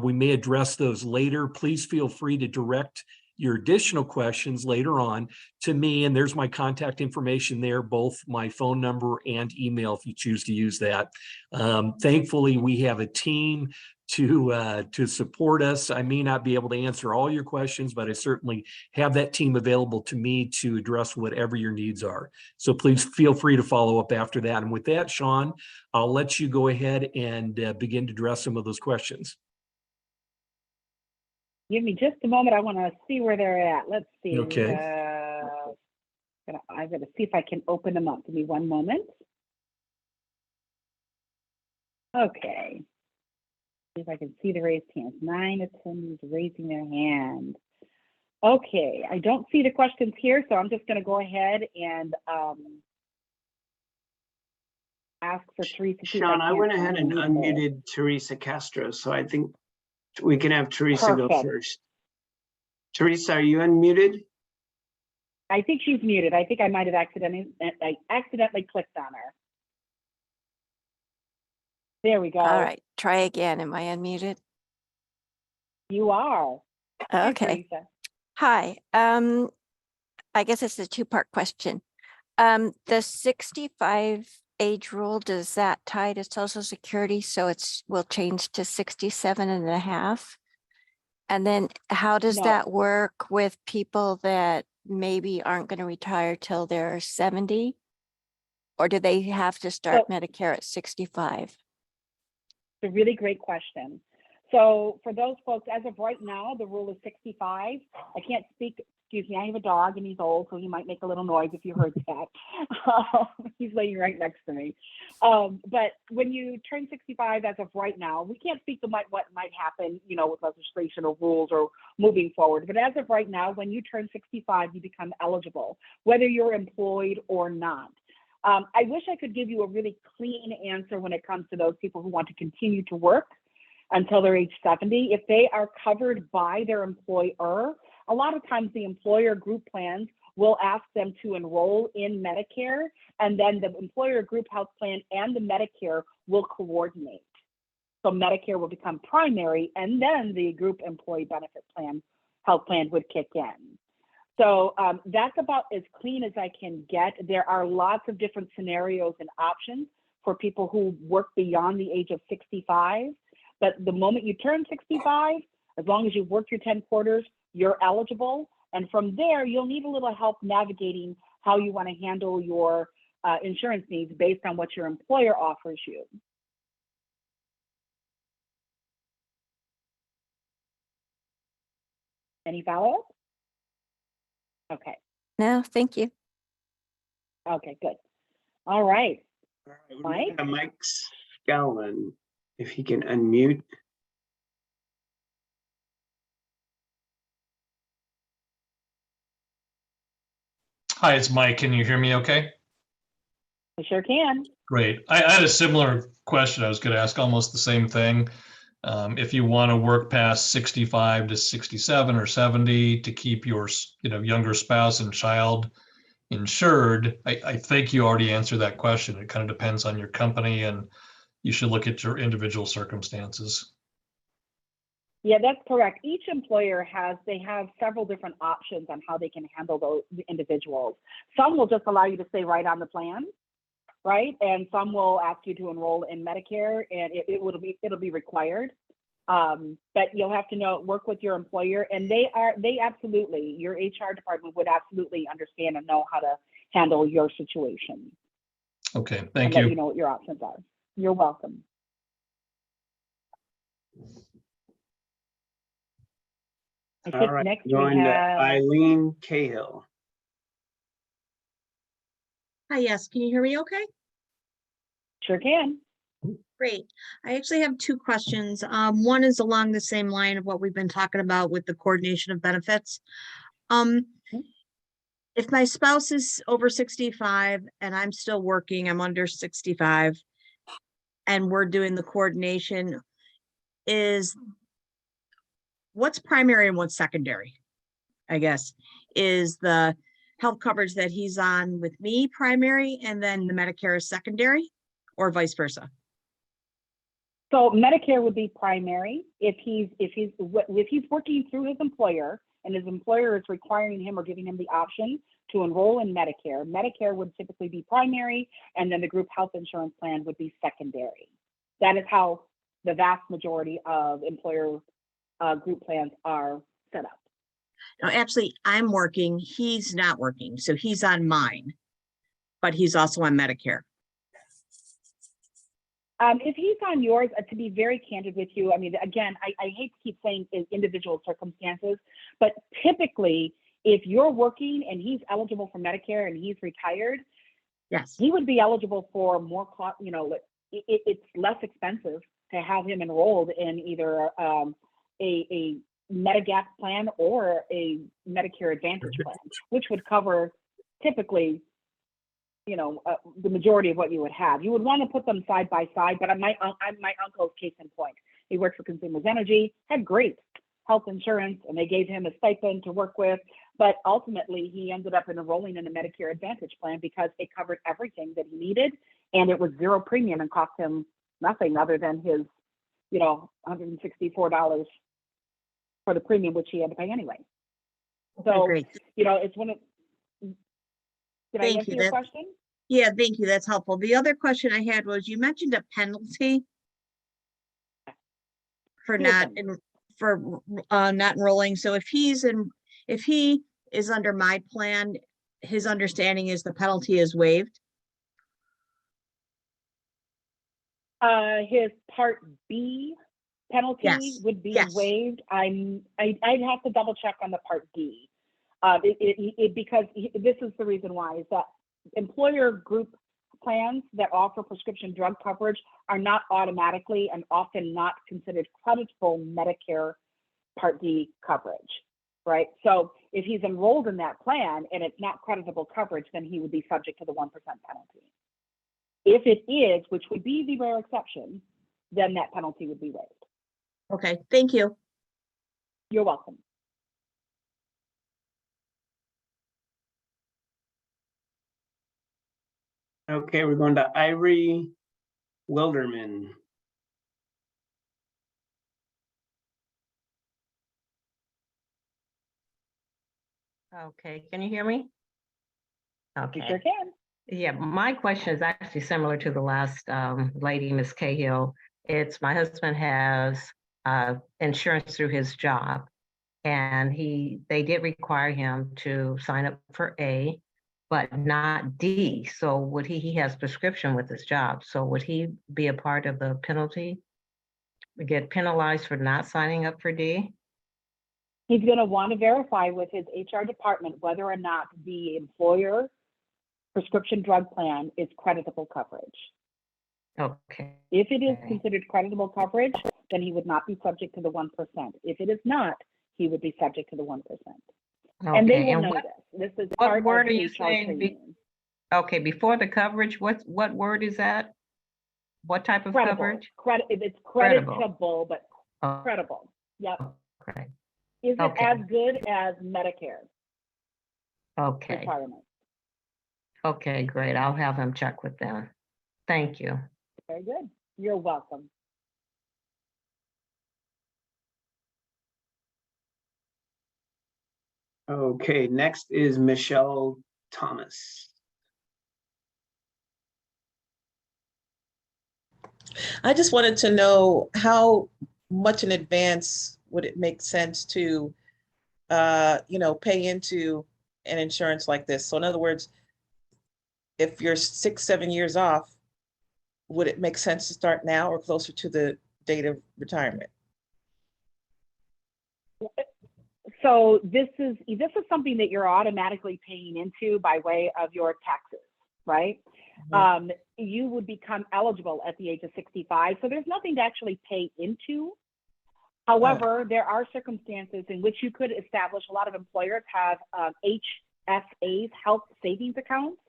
we may address those later. Please feel free to direct your additional questions later on to me. And there's my contact information there, both my phone number and email if you choose to use that. Thankfully, we have a team to support us. I may not be able to answer all your questions, but I certainly have that team available to me to address whatever your needs are. So please feel free to follow up after that. And with that, Shawn, I'll let you go ahead and begin to address some of those questions. Give me just a moment. I want to see where they're at. Let's see. Okay. I'm going to see if I can open them up. Give me one moment. Okay. See if I can see the raised hands. 9 attendees raising their hand. Okay, I don't see the questions here, so I'm just going to go ahead and ask for Teresa. Shawn, I went ahead and unmuted Teresa Castro, so I think we can have Teresa go first. Teresa, are you unmuted? I think she's muted. I think I might have accidentally clicked on her. There we go. All right, try again. Am I unmuted? You are. Okay. Hi. I guess it's a two-part question. The 65 age rule, does that tie to Social Security? So will change to 67 and a half? And then how does that work with people that maybe aren't going to retire till they're 70? Or do they have to start Medicare at 65? It's a really great question. So for those folks, as of right now, the rule is 65. I can't speak, excuse me, I have a dog and he's old, so he might make a little noise if you heard that. He's laying right next to me. But when you turn 65 as of right now, we can't speak to what might happen, with legislation or rules or moving forward. But as of right now, when you turn 65, you become eligible, whether you're employed or not. I wish I could give you a really clean answer when it comes to those people who want to continue to work until they're age 70. If they are covered by their employer, a lot of times the employer group plans will ask them to enroll in Medicare, and then the employer group health plan and the Medicare will coordinate. So Medicare will become primary, and then the group employee benefit plan, health plan would kick in. So that's about as clean as I can get. There are lots of different scenarios and options for people who work beyond the age of 65. But the moment you turn 65, as long as you've worked your 10 quarters, you're eligible. And from there, you'll need a little help navigating how you want to handle your insurance needs based on what your employer offers you. Any follow-up? Okay. No, thank you. Okay, good. All right. Mike? Mike Scallon, if he can unmute. Hi, it's Mike. Can you hear me okay? I sure can. Great. I had a similar question. I was going to ask almost the same thing. If you want to work past 65 to 67 or 70 to keep your younger spouse and child insured, I think you already answered that question. It kind of depends on your company, and you should look at your individual circumstances. Yeah, that's correct. Each employer have several different options on how they can handle those individuals. Some will just allow you to stay right on the plan, right? And some will ask you to enroll in Medicare, and it'll be required. But you'll have to work with your employer, and they absolutely, your HR department would absolutely understand and know how to handle your situation. Okay, thank Let you. you know what your options are. You're welcome. I think All right, next we going to have Eileen Cahill. Hi, yes. Can you hear me okay? Sure can. Great. I actually have two questions. One is along the same line of what we've been talking about with the coordination of benefits. If my spouse is over 65 and I'm still working, I'm under 65, and we're doing the coordination, what's primary and what's secondary, I guess, is the health coverage that he's on with me primary and then the Medicare is secondary, or vice versa? So Medicare would be primary if he's working through his employer and his employer is requiring him or giving him the option to enroll in Medicare. Medicare would typically be primary, and then the group health insurance plan would be secondary. That is how the vast majority of employer group plans are set up. No, actually, I'm working, he's not working, so he's on mine, but he's also on Medicare. If he's on yours, to be very candid with you, I mean, again, I hate to keep saying individual circumstances, but typically, if you're working and he's eligible for Medicare and he's retired, Yes. he would be eligible for more, it's less expensive to have him enrolled in either a Medigap plan or a Medicare Advantage plan, which would cover typically, the majority of what you would have. You would want to put them side by side, but my uncle's case in point. He worked for Consumers Energy, had great health insurance, and they gave him a stipend to work with, but ultimately he ended up enrolling in a Medicare Advantage plan because it covered everything that he needed, and it was zero premium and cost him nothing other than his, $164 for the premium, which he had to pay anyway. So, Great. It's one of, did I answer your question? Yeah, thank you. That's helpful. The other question I had was, you mentioned a penalty for not enrolling. So if he is under my plan, his understanding is the penalty is waived. His Part B penalty would be waived. I'd have to double check on the Part D. Because this is the reason why, is that employer group plans that offer prescription drug coverage are not automatically and often not considered creditable Medicare Part D coverage, right? So if he's enrolled in that plan and it's not creditable coverage, then he would be subject to the 1% penalty. If it is, which would be the rare exception, then that penalty would be waived. Okay, thank you. You're welcome. Okay, we're going to Ivory Wilderman. Okay, can you hear me? Okay. You sure can. Yeah, my question is actually similar to the last lady, Ms. Cahill. It's my husband has insurance through his job, and they did require him to sign up for A, but not D. So would he has prescription with his job. So would he be a part of the penalty? Get penalized for not signing up for D? He's going to want to verify with his HR department whether or not the employer prescription drug plan is creditable coverage. Okay. If it is considered creditable coverage, then he would not be subject to the 1%. If it is not, he would be subject to the 1%. Okay. And they will know this. This is part of word are you HR saying? training. Okay, before the coverage, what word is that? What type of coverage? It's creditable, but credible. Yep. Okay. Is it as good as Medicare? Okay. Requirement. Okay, great. I'll have him check with them. Thank you. Very good. You're welcome. Okay, next is Michelle Thomas. I just wanted to know how much in advance would it make sense to, pay into an insurance like this? So in other words, if you're 6, 7 years off, would it make sense to start now or closer to the date of retirement? So this is something that you're automatically paying into by way of your taxes, right? Mhm. You would become eligible at the age of 65. So there's nothing to actually pay into. However, there are circumstances in which you could establish, a lot of employers have HSAs, health savings accounts,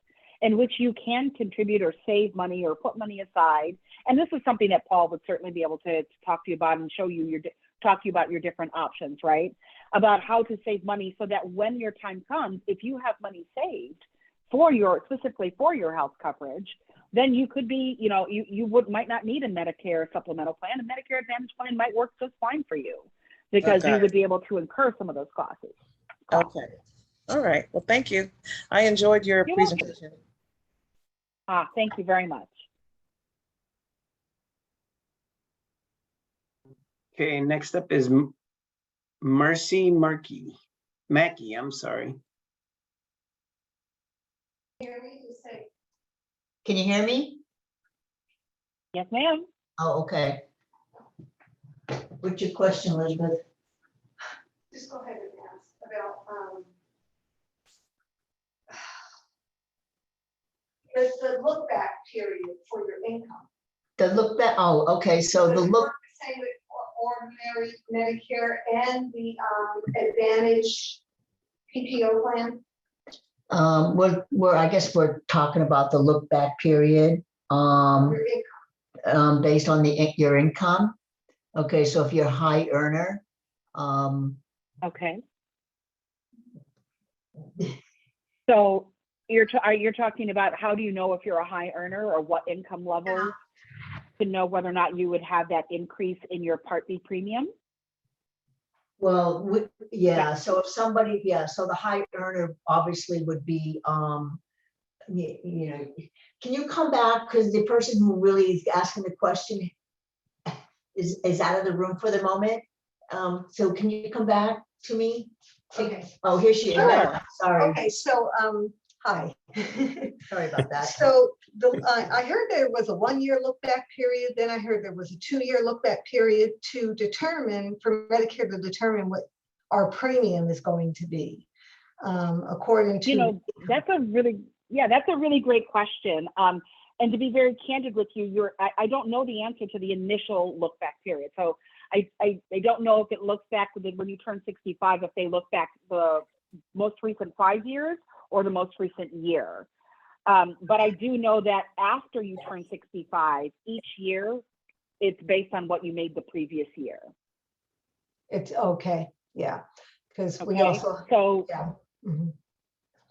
in which you can contribute or save money or put money aside. And this is something that Paul would certainly be able to talk to you about and show you talk to you about your different options, right? About how to save money so that when your time comes, if you have money saved specifically for your health coverage, then you could be, you might not need a Medicare supplemental plan. A Medicare Advantage plan might work just fine for you because you would be able to incur some of those costs. Okay. All right. Well, thank you. I enjoyed your You're welcome. presentation. Thank you very much. Okay, next up is Marcy Mackey, I'm sorry. Can you hear me? Yes, ma'am. Oh, okay. What's your question, Elizabeth? Just go ahead and ask about the look back period for your income. The look back, oh, okay, so the look, Say with ordinary Medicare and the Advantage PPO plan. I guess we're talking about the look back period, Your income. based on your income. Okay, so if you're a high earner, Okay. So you're talking about how do you know if you're a high earner or what income level to know whether or not you would have that increase in your Part B premium? well, yeah, so if somebody, so the high earner obviously would be, can you come back? Because the person who really is asking the question is out of the room for the moment. So can you come back to me? Okay. Oh, here she is. Sure. Sorry. Okay, so hi. Sorry about that. So I heard there was a 1-year look back period, then I heard there was a 2-year look back period for Medicare to determine what our premium is going to be. According to that's a really great question. And to be very candid with you, I don't know the answer to the initial look back period. So I don't know if it looks back when you turn 65, if they look back the most recent 5 years or the most recent year. But I do know that after you turn 65, each year, it's based on what you made the previous year. it's okay, yeah, because we Okay, also, yeah. Mhm.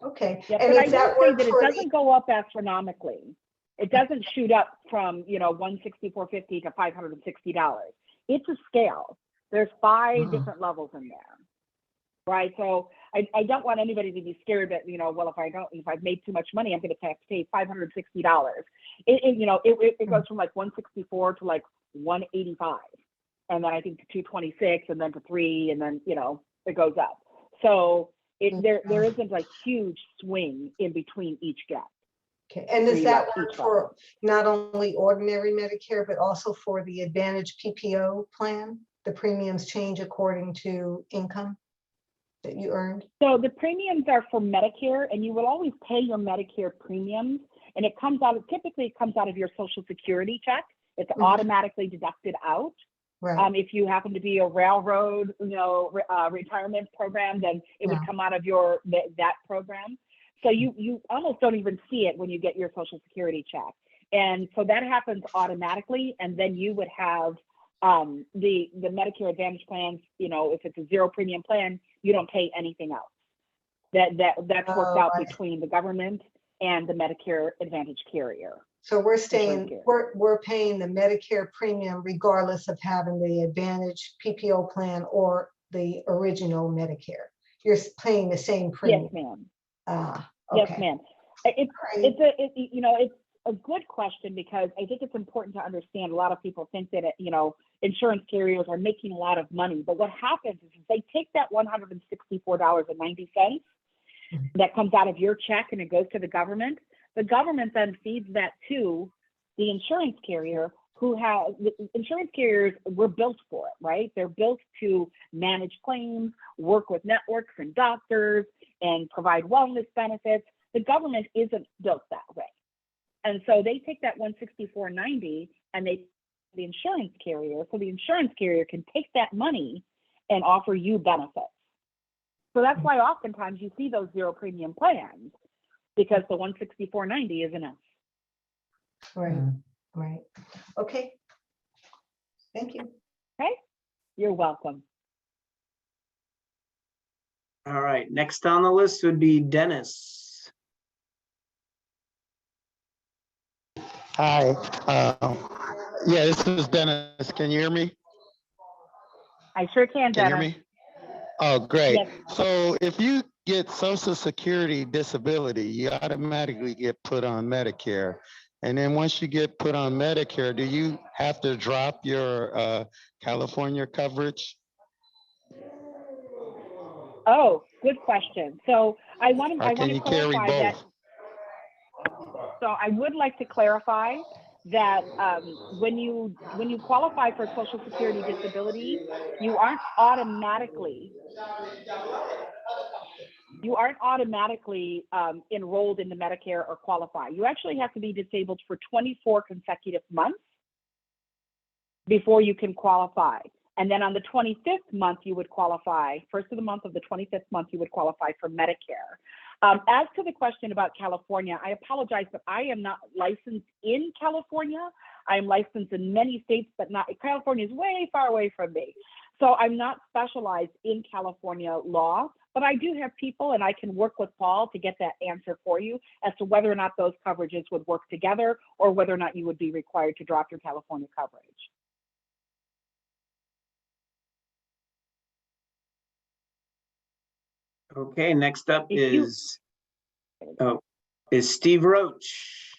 Okay. Yeah, And but I if will that say works that it for doesn't go up astronomically. It doesn't shoot up from, $164.50 to $560. It's a scale. There's 5 different levels in there, right? So I don't want anybody to be scared that, well, if I've made too much money, I'm going to have to pay $560. It goes from like 164 to like 185, and then I think to 226, and then to 3, and then it goes up. So there isn't a huge swing in between each gap. Okay, and does that work for not only ordinary Medicare, but also for the Advantage PPO plan? The premiums change according to income that you earned? So the premiums are for Medicare, and you will always pay your Medicare premiums, and typically it comes out of your Social Security check. It's automatically deducted out. Right. If you happen to be a railroad, retirement program, then it would come out of that program. So you almost don't even see it when you get your Social Security check. And so that happens automatically. And then you would have the Medicare Advantage plans, if it's a 0 premium plan, you don't pay anything else. That's worked out between the government and the Medicare Advantage carrier. So we're paying the Medicare premium regardless of having the Advantage PPO plan or the original Medicare. You're paying the same premium. Yes, ma'am. Okay. Yes, ma'am. It's a good question, because I think it's important to understand. A lot of people think that, insurance carriers are making a lot of money, but what happens is they take that $164.90 that comes out of your check and it goes to the government. The government then feeds that to the insurance carrier, insurance carriers were built for it, right? They're built to manage claims, work with networks and doctors, and provide wellness benefits. The government isn't built that way. And so they take that $164.90 and the insurance carrier, so the insurance carrier can take that money and offer you benefits. So that's why oftentimes you see those zero premium plans, because the $164.90 is enough. Right, right. Okay. Thank you. Okay, you're welcome. All right, next on the list would be Dennis. Hi, yeah, this is Dennis. Can you hear me? I sure can, Can you hear Dennis. me? Oh, great. Yes. So if you get Social Security disability, you automatically get put on Medicare. And then once you get put on Medicare, do you have to drop your California coverage? Oh, good question. So I want Or can to you carry clarify that. both? So I would like to clarify that when you qualify for Social Security disability, you aren't automatically enrolled into Medicare or qualify. You actually have to be disabled for 24 consecutive months before you can qualify. And then on the 25th month, you would qualify. First of the month of the 25th month, you would qualify for Medicare. As to the question about California, I apologize, but I am not licensed in California. I am licensed in many states, but not California is way far away from me. So I'm not specialized in California law, but I do have people, and I can work with Paul to get that answer for you as to whether or not those coverages would work together, or whether or not you would be required to drop your California coverage. Okay, next up is Steve Roach.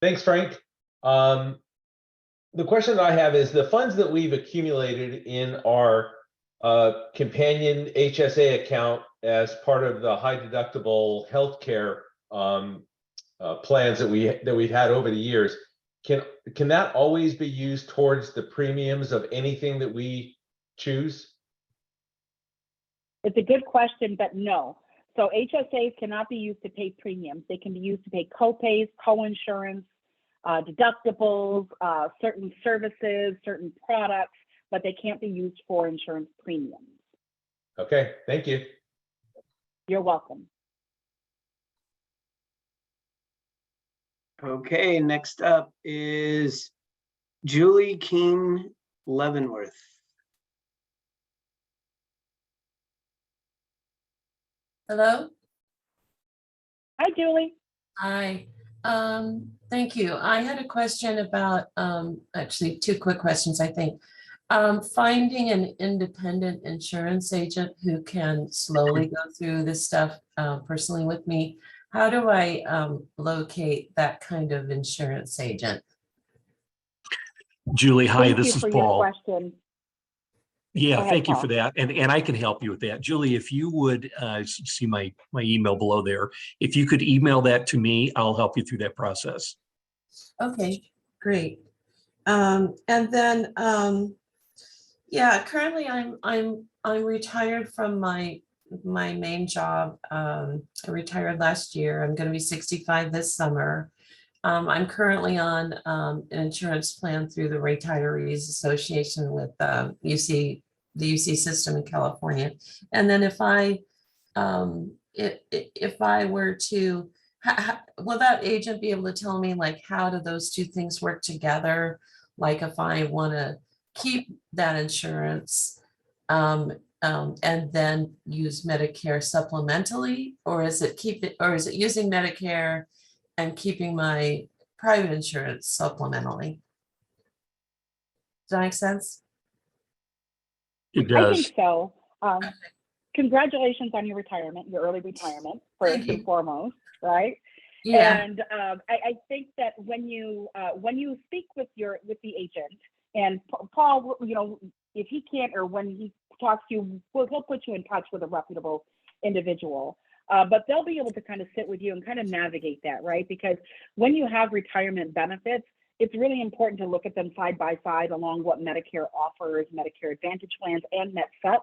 Thanks, Frank. The question that I have is the funds that we've accumulated in our companion HSA account as part of the high deductible healthcare plans that we've had over the years. Can that always be used towards the premiums of anything that we choose? It's a good question, but no. So HSAs cannot be used to pay premiums. They can be used to pay co-pays, co-insurance, deductibles, certain services, certain products, but they can't be used for insurance premiums. Okay, thank you. You're welcome. Okay, next up is Julie King Leavenworth. Hello? Hi, Julie. Hi. Thank you. I had a question about, actually two quick questions, I think. Finding an independent insurance agent who can slowly go through this stuff personally with me. How do I locate that kind of insurance agent? Julie, hi, Thank this you is for Paul. your question. Yeah, Go ahead, thank you Paul. for that. And I can help you with that. Julie, if you would see my email below there, if you could email that to me, I'll help you through that process. Okay, great. And then, yeah, currently I'm retired from my main job. I retired last year. I'm going to be 65 this summer. I'm currently on an insurance plan through the Retirees Association with the UC system in California. And then if I were to, will that agent be able to tell me like how do those two things work together? Like if I want to keep that insurance and then use Medicare supplementally, or is it using Medicare and keeping my private insurance supplementally? Does that make sense? It I does. think so. congratulations on your retirement, your early retirement, first and foremost, right? Yeah. And I think that when you speak with the agent, and Paul, you know, if he can't, or when he talks to you, he'll put you in touch with a reputable individual. But they'll be able to kind of sit with you and kind of navigate that, right? Because when you have retirement benefits, it's really important to look at them side by side along what Medicare offers, Medicare Advantage plans, and MetSups,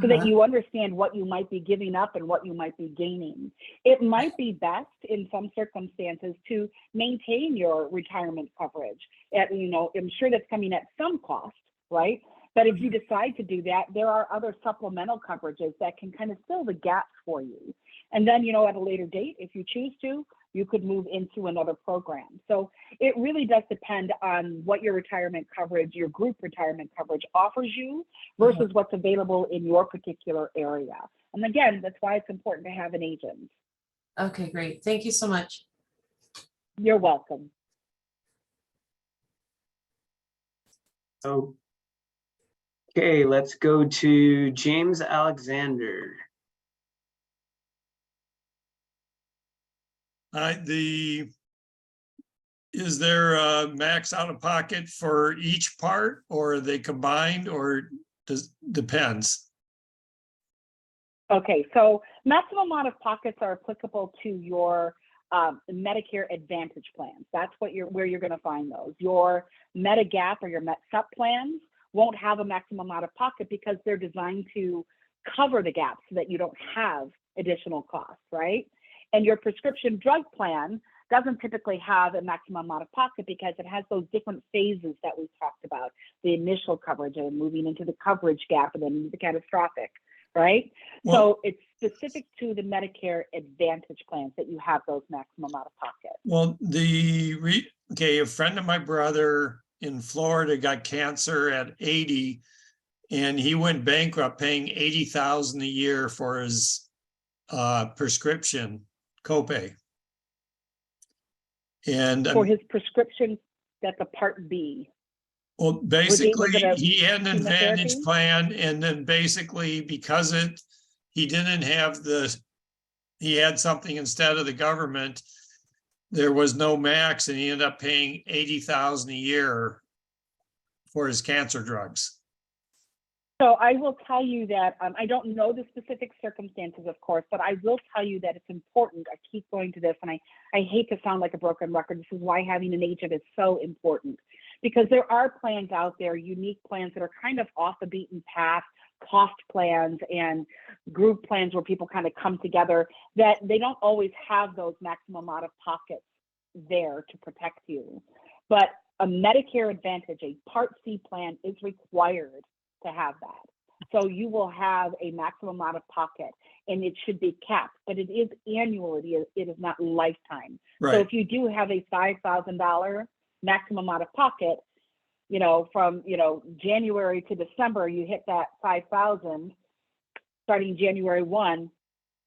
so that you understand what you might be giving up and what you might be gaining. It might be best in some circumstances to maintain your retirement coverage. You know, I'm sure that's coming at some cost, right? But if you decide to do that, there are other supplemental coverages that can kind of fill the gaps for you. And then, you know, at a later date, if you choose to, you could move into another program. So it really does depend on what your retirement coverage, your group retirement coverage offers you versus what's available in your particular area. And again, that's why it's important to have an agent. Okay, great. Thank you so much. You're welcome. Okay, let's go to James Alexander. Is there a max out of pocket for each part, or are they combined, or depends? Okay, so maximum out of pockets are applicable to your Medicare Advantage plans. That's where you're going to find those. Your Medigap or your MetSup plans won't have a maximum out of pocket because they're designed to cover the gaps so that you don't have additional costs, right? And your prescription drug plan doesn't typically have a maximum out of pocket because it has those different phases that we've talked about, the initial coverage and moving into the coverage gap and then the catastrophic, right? Well, so it's specific to the Medicare Advantage plans that you have those maximum out of pocket. Well, a friend of my brother in Florida got cancer at 80, and he went bankrupt paying $80,000 a year for his prescription copay. And for his prescription, that's a Part B. well, basically, he had an chemotherapy? Advantage plan, and then basically because he didn't have he had something instead of the government, there was no max, and he ended up paying $80,000 a year for his cancer drugs. So I will tell you that I don't know the specific circumstances, of course, but I will tell you that it's important. I keep going to this, and I hate to sound like a broken record. This is why having an agent is so important, because there are plans out there, unique plans that are kind of off the beaten path, cost plans and group plans where people kind of come together, that they don't always have those maximum out of pockets there to protect you. But a Medicare Advantage, a Part C plan, is required to have that. So you will have a maximum out of pocket, and it should be capped, but it is annual. It is not lifetime. Right. So if you do have a $5,000 maximum out of pocket, you know, from, you know, January to December, you hit that 5,000. Starting January 1,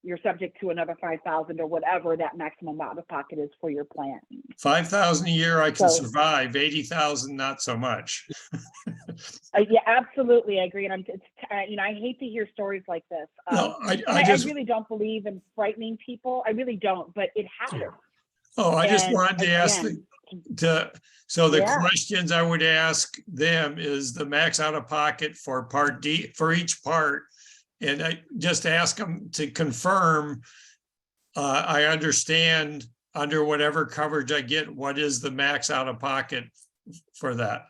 you're subject to another 5,000 or whatever that maximum out of pocket is for your plan. 5,000 a year, I can So- survive. 80,000, not so much. Yeah, absolutely, I agree. And you know, I hate to hear stories like this. No, I really don't believe in frightening people. I really don't, but it happens. Oh, I just And wanted to ask again, so the Yeah. questions I would ask them is the max out of pocket for Part D, for each part. And I just ask them to confirm, I understand under whatever coverage I get, what is the max out of pocket for that?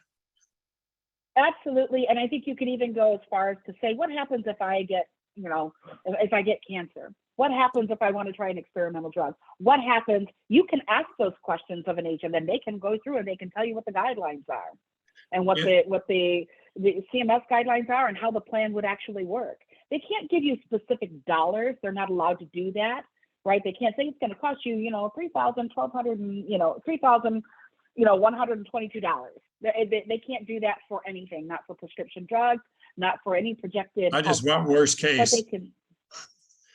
Absolutely. And I think you could even go as far as to say, what happens if I get, you know, if I get cancer? What happens if I want to try an experimental drug? What happens? You can ask those questions of an agent, and they can go through and they can tell you what the guidelines are and what the CMS guidelines are and how the plan would actually work. They can't give you specific dollars. They're not allowed to do that, right? They can't say it's going to cost you, you know, $3,000, $1,200, you know, $3,000, you know, $122. They can't do that for anything, not for prescription drugs, not for any projected. I just health want costs. worst But case. they can.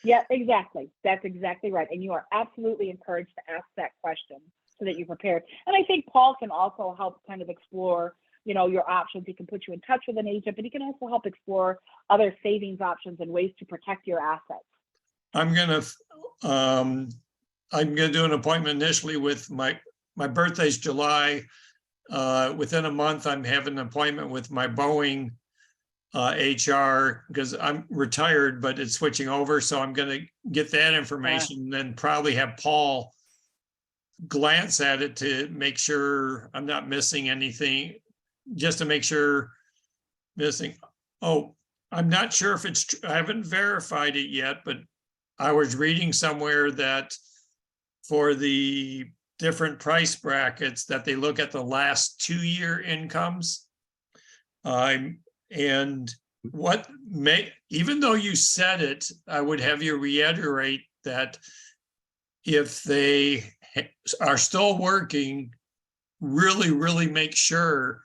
Yeah, exactly. That's exactly right. And you are absolutely encouraged to ask that question so that you're prepared. And I think Paul can also help kind of explore, your options. He can put you in touch with an agent, but he can also help explore other savings options and ways to protect your assets. I'm gonna do an appointment initially with my birthday's July. Within a month, I'm having an appointment with my Boeing HR because I'm retired, but it's switching over. So I'm going to get that information and then probably have Paul glance at it to make sure I'm not missing anything, just to make sure missing. Oh, I'm not sure if it's, I haven't verified it yet, but I was reading somewhere that for the different price brackets that they look at the last 2-year incomes. And what may, even though you said it, I would have you reiterate that if they are still working, really make sure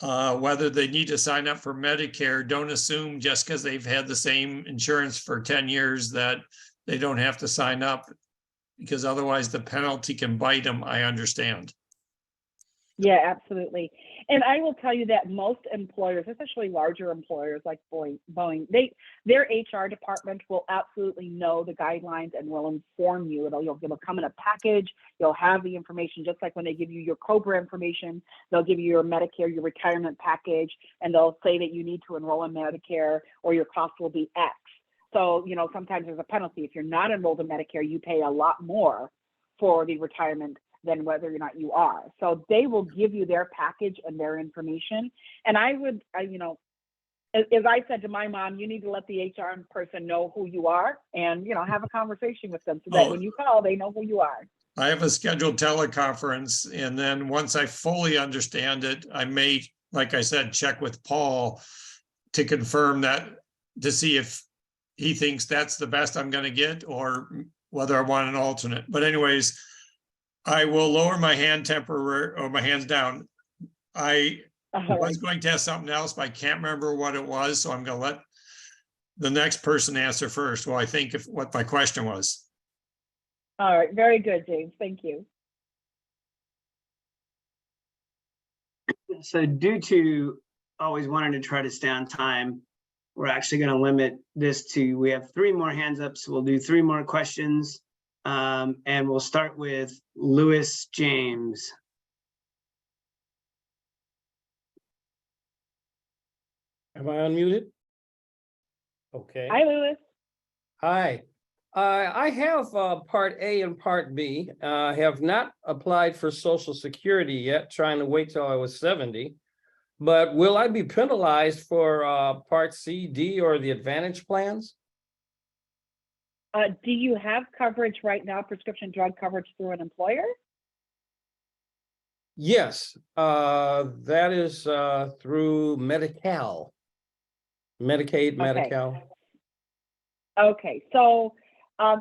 whether they need to sign up for Medicare. Don't assume just because they've had the same insurance for 10 years that they don't have to sign up, because otherwise the penalty can bite them. I understand. Yeah, absolutely. And I will tell you that most employers, especially larger employers like Boeing, their HR department will absolutely know the guidelines and will inform you. It'll come in a package. You'll have the information, just like when they give you your COBRA information, they'll give you your Medicare, your retirement package, and they'll say that you need to enroll in Medicare or your cost will be X. So, sometimes there's a penalty. If you're not enrolled in Medicare, you pay a lot more for the retirement than whether or not you are. So they will give you their package and their information. And I would, as I said to my mom, you need to let the HR person know who you are and, have a conversation with them so that when you call, they know who you are. I have a scheduled teleconference, and then once I fully understand it, I may, like I said, check with Paul to confirm that, to see if he thinks that's the best I'm going to get or whether I want an alternate. But anyways, I will lower my hand temporarily, or my hands down. I was going to ask something else, but I can't remember what it was. So I'm going to let the next person answer first. Well, I think what my question was. All right. Very good, James. Thank you. So due to always wanting to try to stay on time, we're actually going to limit this to, we have 3 more hands up. So we'll do 3 more questions. And we'll start with Lewis James. Am I unmuted? Okay. Hi, Lewis. Hi. I have Part A and Part B. I have not applied for Social Security yet, trying to wait till I was 70. But will I be penalized for Part C, D, or the Advantage plans? Do you have coverage right now, prescription drug coverage through an employer? Yes, that is through Medi-Cal. Medicaid, Medi-Cal. Okay, so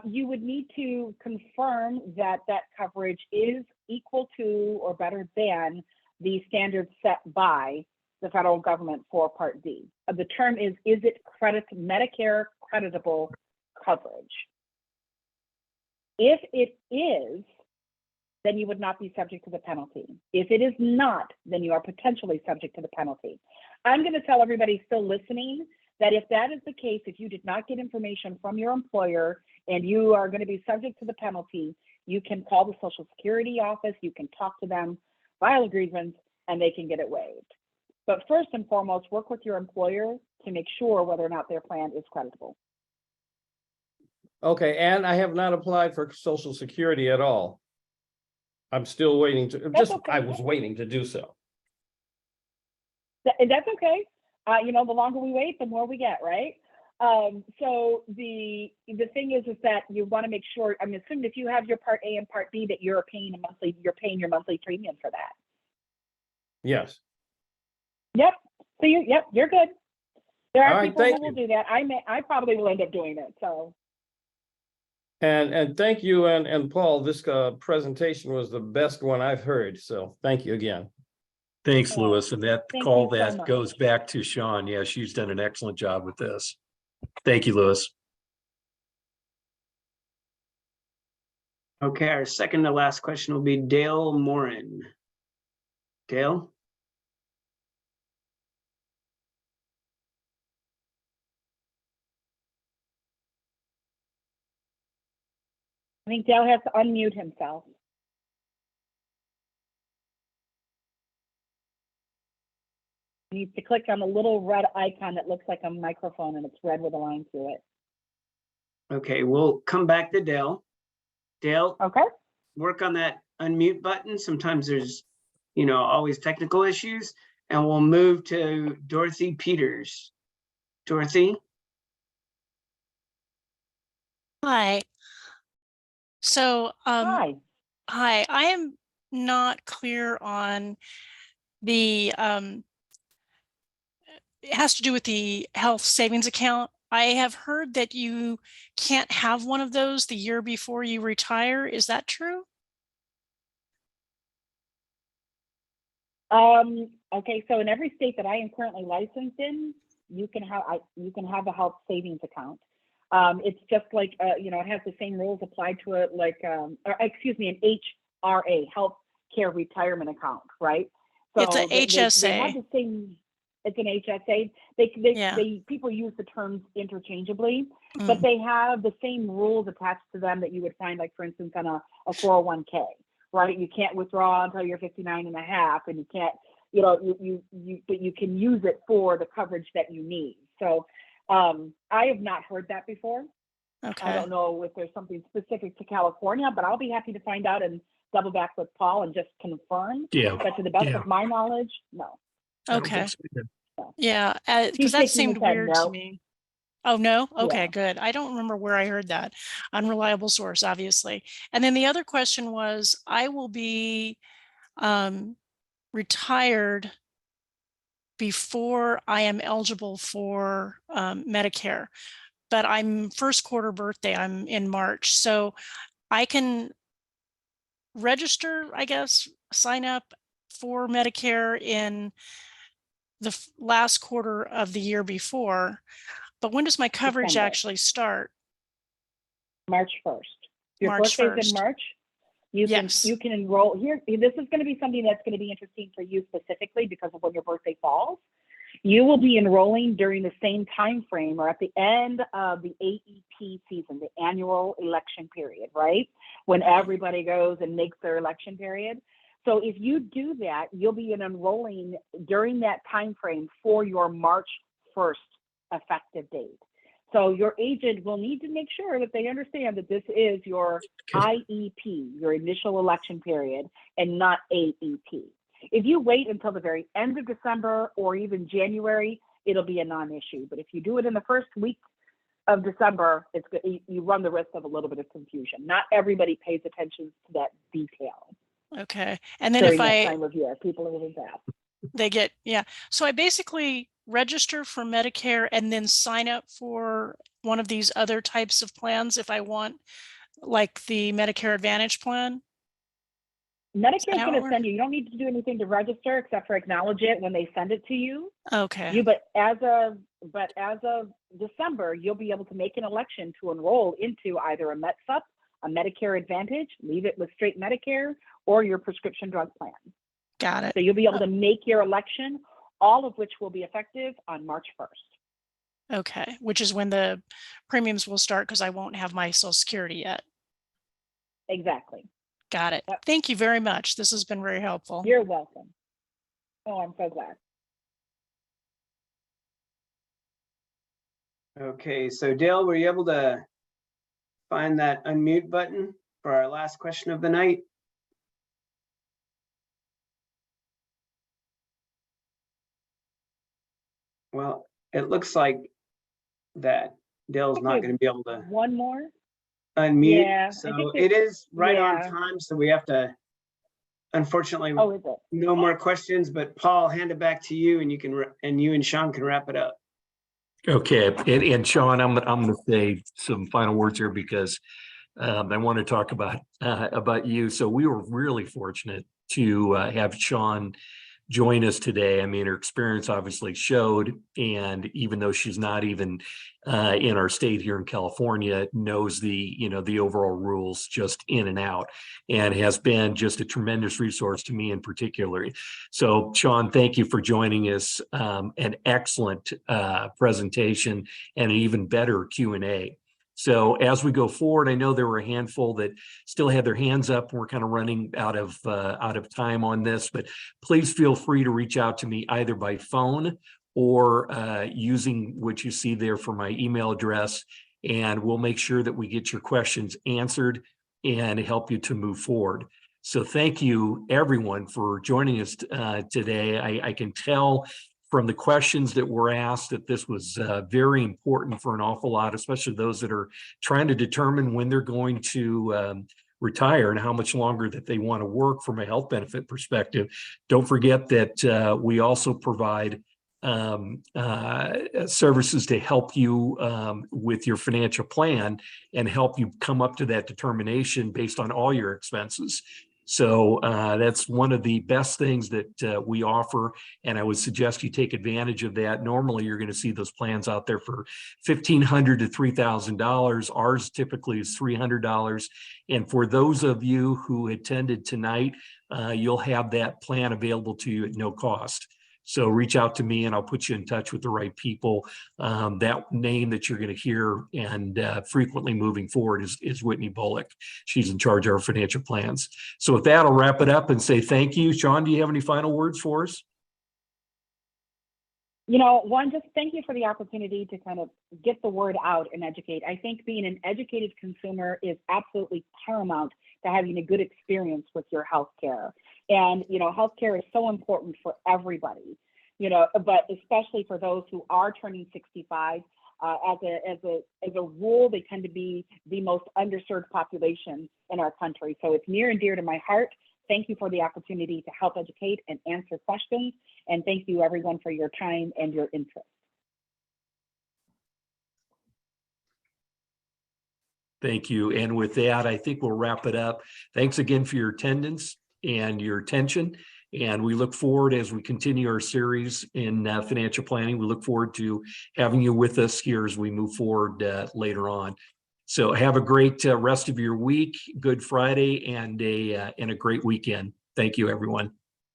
you would need to confirm that that coverage is equal to or better than the standards set by the federal government for Part D. The term is it Medicare creditable coverage? If it is, then you would not be subject to the penalty. If it is not, then you are potentially subject to the penalty. I'm going to tell everybody still listening that if that is the case, if you did not get information from your employer and you are going to be subject to the penalty, you can call the Social Security office, you can talk to them, file a grievance, and they can get it waived. But first and foremost, work with your employer to make sure whether or not their plan is creditable. Okay, and I have not applied for Social Security at all. I'm still waiting to, I was waiting to do so. That's okay. The longer we wait, the more we get, right? So the thing is that you want to make sure, I'm assuming if you have your Part A and Part B that you're paying your monthly premium for that. Yes. Yep. So you're good. There are right, people who will do that. I probably will end up doing it. So. And thank you, and Paul, this presentation was the best one I've heard. So thank you again. Thanks, Lewis. And that Thank call you so that much. goes back to Shawn. Yeah, she's done an excellent job with this. Thank you, Lewis. Okay, our second to last question will be Dale Morin. Dale? I think Dale has to unmute himself. He needs to click on the little red icon that looks like a microphone and it's red with a line through it. Okay, we'll come back to Dale. Dale, Okay. work on that unmute button. Sometimes there's, always technical issues. And we'll move to Dorothy Peters. Dorothy? Hi. So, Hi. hi, I am not clear on the, it has to do with the health savings account. I have heard that you can't have one of those the year before you retire. Is that true? Okay, so in every state that I am currently licensed in, you can have a health savings account. It's just like, it has the same rules applied to it, like, an HRA, Health Care Retirement Account, right? So It's a HSA. They have the same, it's an HSA. Yeah. People use the terms interchangeably, but they have the same rules attached to them that you would find, like, for instance, on a 401k, right? You can't withdraw until you're 59 and a half, and you can't, but you can use it for the coverage that you need. So I have not heard that before. Okay. I don't know if there's something specific to California, but I'll be happy to find out and double back with Paul and just confirm. Yeah. But to the best of my knowledge, no. I don't Okay. think so either. Yeah, He's because that shaking his seemed head weird to no. me. Oh, no? Okay, Yeah. good. I don't remember where I heard that. Unreliable source, obviously. And then the other question was, I will be retired before I am eligible for Medicare, but I'm first quarter birthday, I'm in March. So I can register, I guess, sign up for Medicare in the last quarter of the year before. But when does my coverage December. actually start? March 1st. Your March birthday's 1st. in March. Yes. You can enroll here. This is going to be something that's going to be interesting for you specifically because of when your birthday falls. You will be enrolling during the same time frame or at the end of the AEP season, the annual election period, right? When everybody goes and makes their election period. So if you do that, you'll be enrolling during that time frame for your March 1st effective date. So your agent will need to make sure that they understand that this is your IEP, your initial election period, and not AEP. If you wait until the very end of December or even January, it'll be a non-issue. But if you do it in the first week of December, you run the risk of a little bit of confusion. Not everybody pays attention to that detail. Okay. And then during if that time of year, people are moving fast. they get, yeah. So I basically register for Medicare and then sign up for one of these other types of plans if I want, like the Medicare Advantage plan. Medicare is going to send you. You don't need to do anything to register except for acknowledge it when they send it to you. Okay. But as of December, you'll be able to make an election to enroll into either a MedSup, a Medicare Advantage, leave it with straight Medicare, or your prescription drug plan. Got it. So you'll be able to make your election, all of which will be effective on March 1st. Okay, which is when the premiums will start because I won't have my Social Security yet. Exactly. Got it. Yep. Thank you very much. This has been very helpful. You're welcome. Oh, I'm so glad. Okay, so Dale, were you able to find that unmute button for our last question of the night? Well, it looks like that Dale's not going to be able to One more. unmute. Yeah, So it is right on time. So we have to, unfortunately, Oh, is it? no more questions. But Paul, hand it back to you, and you and Shawn can wrap it up. Okay, and Shawn, I'm going to say some final words here because I want to talk about you. So we were really fortunate to have Shawn join us today. I mean, her experience obviously showed, and even though she's not even in our state here in California, knows the overall rules just in and out, and has been just a tremendous resource to me in particular. So Shawn, thank you for joining us. An excellent presentation and an even better Q&A. So as we go forward, I know there were a handful that still had their hands up. We're kind of running out of time on this, but please feel free to reach out to me either by phone or using what you see there for my email address, and we'll make sure that we get your questions answered and help you to move forward. So thank you, everyone, for joining us today. I can tell from the questions that were asked that this was very important for an awful lot, especially those that are trying to determine when they're going to retire and how much longer that they want to work from a health benefit perspective. Don't forget that we also provide services to help you with your financial plan and help you come up to that determination based on all your expenses. So that's one of the best things that we offer, and I would suggest you take advantage of that. Normally, you're going to see those plans out there for $1,500 to $3,000. Ours typically is $300. And for those of you who attended tonight, you'll have that plan available to you at no cost. So reach out to me and I'll put you in touch with the right people. That name that you're going to hear and frequently moving forward is Whitney Bullock. She's in charge of our financial plans. So with that, I'll wrap it up and say thank you. Shawn, do you have any final words for us? You know, one, just thank you for the opportunity to kind of get the word out and educate. I think being an educated consumer is absolutely paramount to having a good experience with your healthcare. And, you know, healthcare is so important for everybody, you know, but especially for those who are turning 65. As a rule, they tend to be the most underserved population in our country. So it's near and dear to my heart. Thank you for the opportunity to help educate and answer questions. And thank you, everyone, for your time and your interest. Thank you. And with that, I think we'll wrap it up. Thanks again for your attendance and your attention. And we look forward, as we continue our series in financial planning, we look forward to having you with us here as we move forward later on. So have a great rest of your week, Good Friday, and a great weekend. Thank you, everyone.